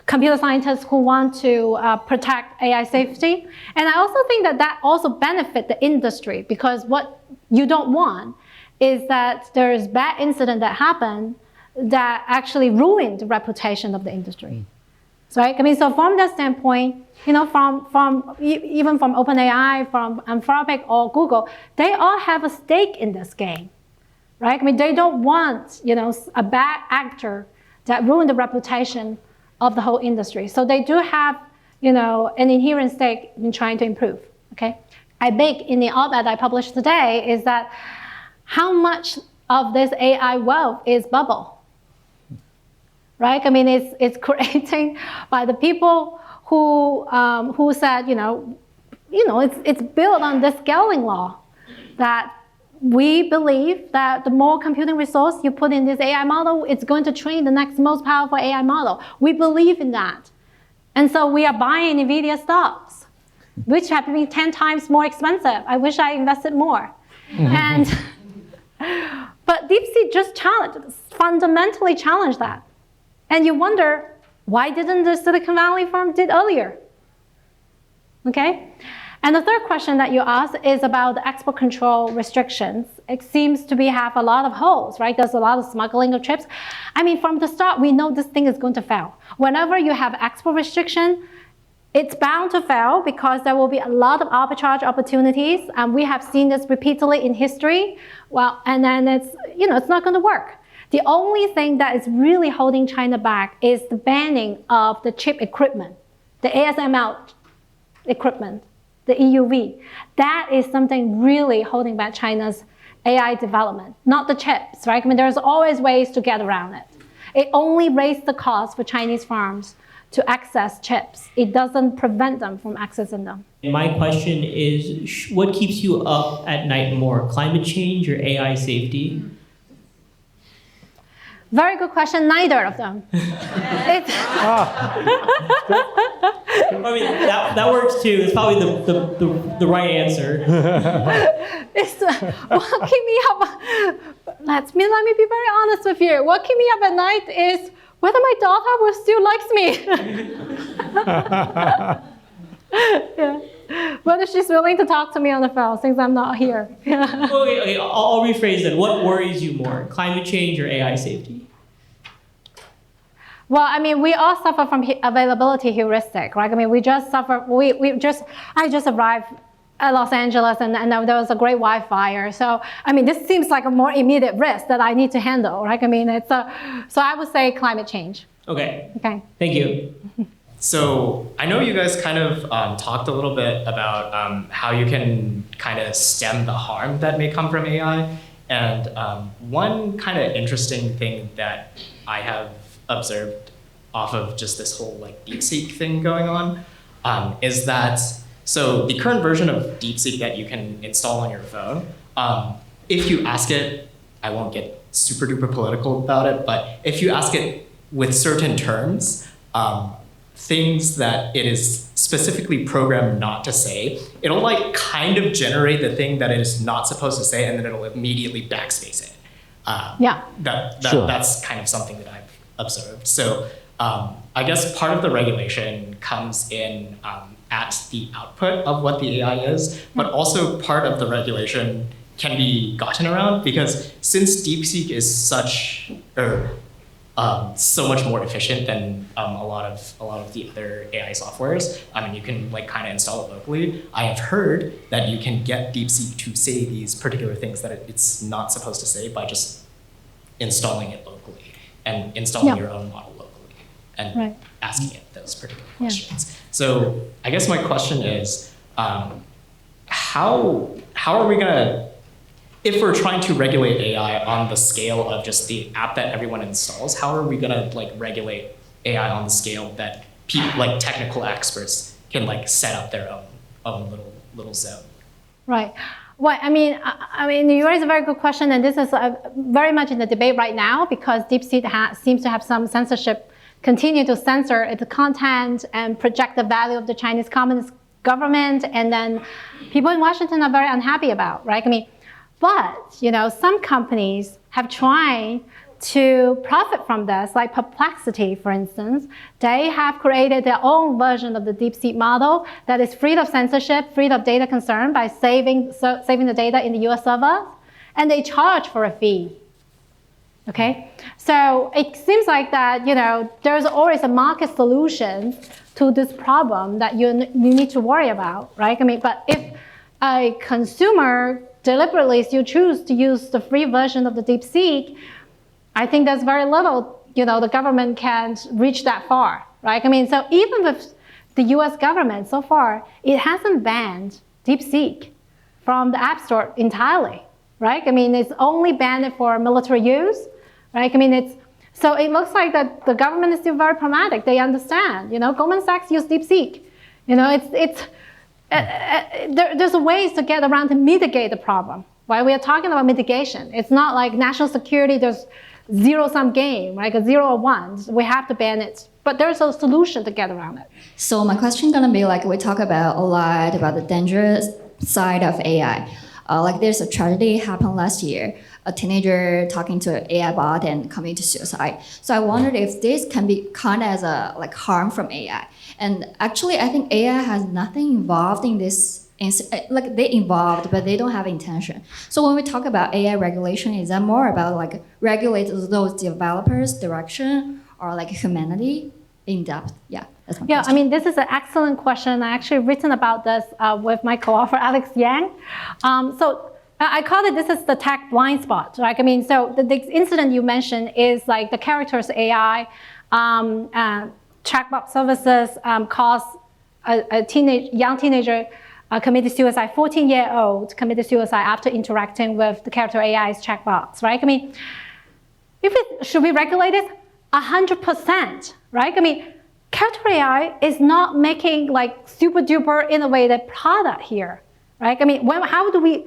computer scientists who want to protect AI safety. And I also think that also benefits the industry, because what you don't want is that there's bad incident that happened that actually ruined the reputation of the industry. right? I mean, so from that standpoint, even from OpenAI, from Anthropic or Google, they all have a stake in this game, right? I mean, they don't want, a bad actor that ruin the reputation of the whole industry. So they do have, an inherent stake in trying to improve, okay? I think in the op-ed I published today is that how much of this AI wealth is bubble, right? I mean, it's creating by the people who said, it's built on the scaling law that we believe that the more computing resource you put in this AI model, it's going to train the next most powerful AI model. We believe in that. And so we are buying NVIDIA stocks, which have been 10 times more expensive. I wish I invested more. And but DeepSeek just fundamentally challenged that. And you wonder, why didn't the Silicon Valley firm did earlier? Okay? And the third question that you asked is about the export control restrictions. It seems to have a lot of holes, right? There's a lot of smuggling of chips. I mean, from the start, we know this thing is going to fail. Whenever you have export restriction, it's bound to fail because there will be a lot of arbitrage opportunities, and we have seen this repeatedly in history. Well, and then it's not going to work. The only thing that is really holding China back is the banning of the chip equipment, the ASML equipment, the EUV. That is something really holding back China's AI development, not the chips, right? I mean, there's always ways to get around it. It only raised the cost for Chinese firms to access chips. It doesn't prevent them from accessing them. My question is, what keeps you up at night more, climate change or AI safety? Very good question, neither of them. I mean, that works too. It's probably the right answer. It's what keep me up. Let me be very honest with you. What keeps me up at night is whether my daughter will still likes me. Yeah. Whether she's willing to talk to me on the phone since I'm not here. Okay, I'll rephrase it. What worries you more, climate change or AI safety? Well, I mean, we all suffer from availability heuristic, right? I mean, we just suffer. I just arrived at Los Angeles, and there was a great wildfire. So, I mean, this seems like a more immediate risk that I need to handle, right? I mean, so I would say climate change. Okay. Okay. Thank you. So I know you guys kind of talked a little bit about how you can kind of stem the harm that may come from AI. And one kind of interesting thing that I have observed off of just this whole like DeepSeek thing going on is that, so the current version of DeepSeek that you can install on your phone, if you ask it, I won't get super duper political about it, but if you ask it with certain terms, things that it is specifically programmed not to say, it'll like kind of generate the thing that it is not supposed to say, and then it'll immediately backspace it. Yeah. That's kind of something that I've observed. So I guess part of the regulation comes in at the output of what the AI is, but also part of the regulation can be gotten around because since DeepSeek is such so much more efficient than a lot of the other AI softwares. I mean, you can like kind of install it locally. I have heard that you can get DeepSeek to say these particular things that it's not supposed to say by just installing it locally and installing your own model locally and asking it those particular questions. So I guess my question is, how are we gonna, if we're trying to regulate AI on the scale of just the app that everyone installs, how are we gonna like regulate AI on the scale that people like technical experts can like set up their own little zone? Right. Well, I mean, you raise a very good question, and this is very much in the debate right now because DeepSeek seems to have some censorship, continue to censor its content and project the value of the Chinese Communist government, and then people in Washington are very unhappy about, right? I mean, but, some companies have tried to profit from this, like Perplexity, for instance. They have created their own version of the DeepSeek model that is free of censorship, free of data concern by saving the data in the US server, and they charge for a fee. Okay, so it seems like that, you know, there's always a market solution to this problem that you need to worry about, right? I mean, but if a consumer deliberately still choose to use the free version of the DeepSeek, I think there's very little, you know, the government can't reach that far, right? I mean, so even with the US government so far, it hasn't banned DeepSeek from the App Store entirely, right? I mean, it's only banned it for military use, right? I mean, so it looks like that the government is still very pragmatic. They understand, you know, Goldman Sachs use DeepSeek. You know, there's ways to get around to mitigate the problem, right? We are talking about mitigation. It's not like national security, there's zero-sum game, right? Like a 0 or 1. We have to ban it. But there's a solution to get around it. So my question is gonna be like, we talk about a lot about the dangerous side of AI. Like there's a tragedy happened last year, a teenager talking to an AI bot and committing suicide. So I wondered if this can be kind of as a like harm from AI. And actually, I think AI has nothing involved in this. Like they involved, but they don't have intention. So when we talk about AI regulation, is that more about like regulate those developers' direction or like humanity in depth? Yeah, that's my question. I mean, this is an excellent question. I actually written about this with my co-author Alex Yang. So I call it, this is the tech blind spot, right? I mean, so the incident you mentioned is like the characters AI chatbot services caused a young teenager committed suicide, 14-year-old committed suicide after interacting with the character AI's chatbots, right? I mean, should we regulate it? 100%, right? I mean, character AI is not making like super duper innovative product here, right? I mean, how do we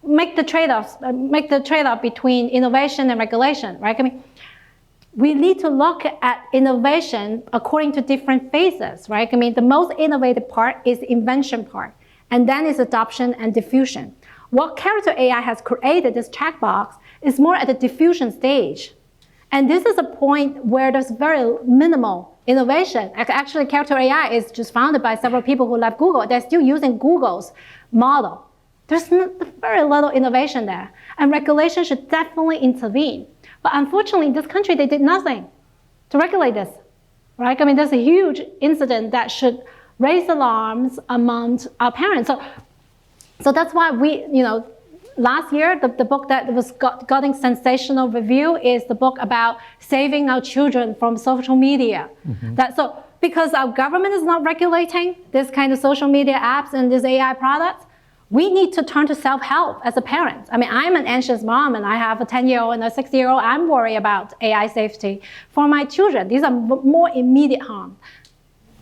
make the trade-off between innovation and regulation, right? I mean, we need to look at innovation according to different phases, right? I mean, the most innovative part is the invention part, and then is adoption and diffusion. What character AI has created, this chatbox, is more at the diffusion stage. And this is a point where there's very minimal innovation. Actually, character AI is just founded by several people who left Google. They're still using Google's model. There's very little innovation there. And regulation should definitely intervene. But unfortunately, in this country, they did nothing to regulate this, right? I mean, there's a huge incident that should raise alarms among our parents. So that's why we, you know, last year, the book that was getting sensational review is the book about saving our children from social media. Mm-hmm. Because our government is not regulating this kind of social media apps and these AI products, we need to turn to self-help as a parent. I mean, I'm an anxious mom and I have a 10-year-old and a 6-year-old. I'm worried about AI safety for my children. These are more immediate harm.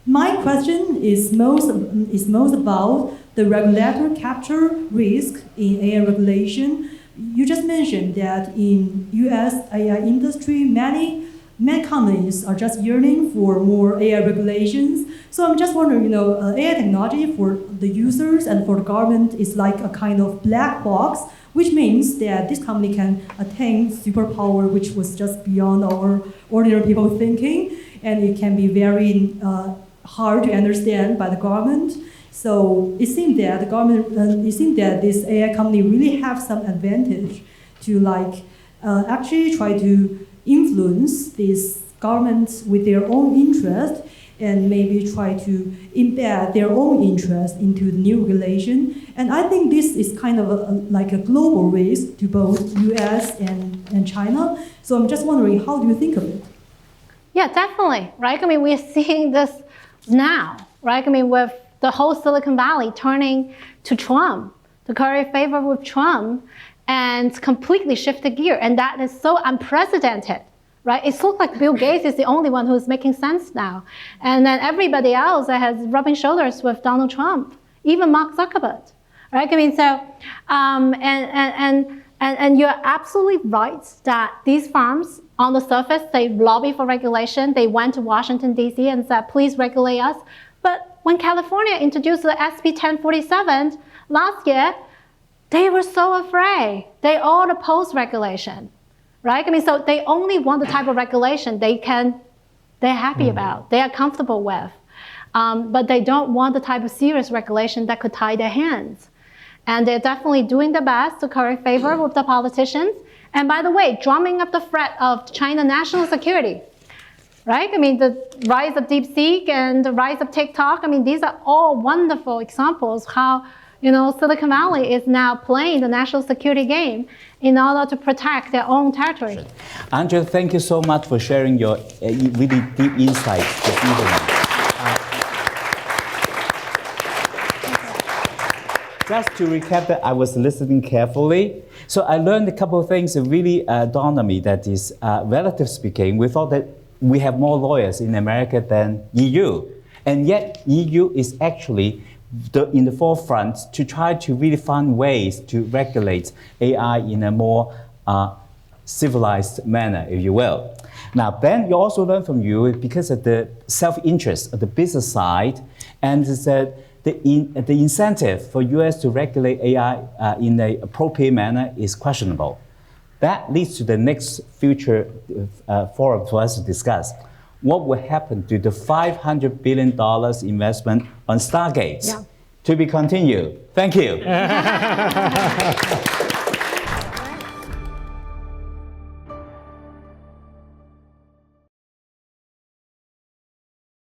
My question is most about the regulator capture risk in AI regulation. You just mentioned that in US AI industry, many companies are just yearning for more AI regulations. So I'm just wondering, AI technology for the users and for the government is like a kind of black box, which means that this company can attain superpower, which was just beyond our ordinary people thinking, and it can be very hard to understand by the government. So it seems that this AI company really have some advantage to actually try to influence these governments with their own interest and maybe try to embed their own interest into the new regulation. And I think this is kind of like a global risk to both US and China. So I'm just wondering, how do you think of it? Yeah, definitely, right? I mean, we're seeing this now, right? I mean, with the whole Silicon Valley turning to Trump, to curry favor with Trump, and completely shift the gear. And that is so unprecedented, right? It looks like Bill Gates is the only one who's making sense now. And then everybody else that has rubbing shoulders with Donald Trump, even Mark Zuckerberg, right? I mean, so, and you're absolutely right that these firms, on the surface, they lobby for regulation. They went to Washington, D.C. and said, please regulate us. But when California introduced the SB 1047 last year, they were so afraid. They all oppose regulation, right? I mean, so they only want the type of regulation they're happy about, they are comfortable with. But they don't want the type of serious regulation that could tie their hands. And they're definitely doing their best to curry favor with the politicians. And by the way, drumming up the threat of China national security, right? I mean, the rise of DeepSeek and the rise of TikTok, I mean, these are all wonderful examples how, Silicon Valley is now playing the national security game in order to protect their own territory. Angela, thank you so much for sharing your really deep insights this evening. Just to recap that I was listening carefully. So I learned a couple of things that really dawned on me. That is, relative speaking, we thought that we have more lawyers in America than EU. And yet EU is actually in the forefront to try to really find ways to regulate AI in a more civilized manner, if you will. Now, then you also learn from you because of the self-interest of the business side, and the incentive for US to regulate AI in an appropriate manner is questionable. That leads to the next future forum for us to discuss. What will happen to the $500 billion investment on Stargate? Yeah. To be continued. Thank you.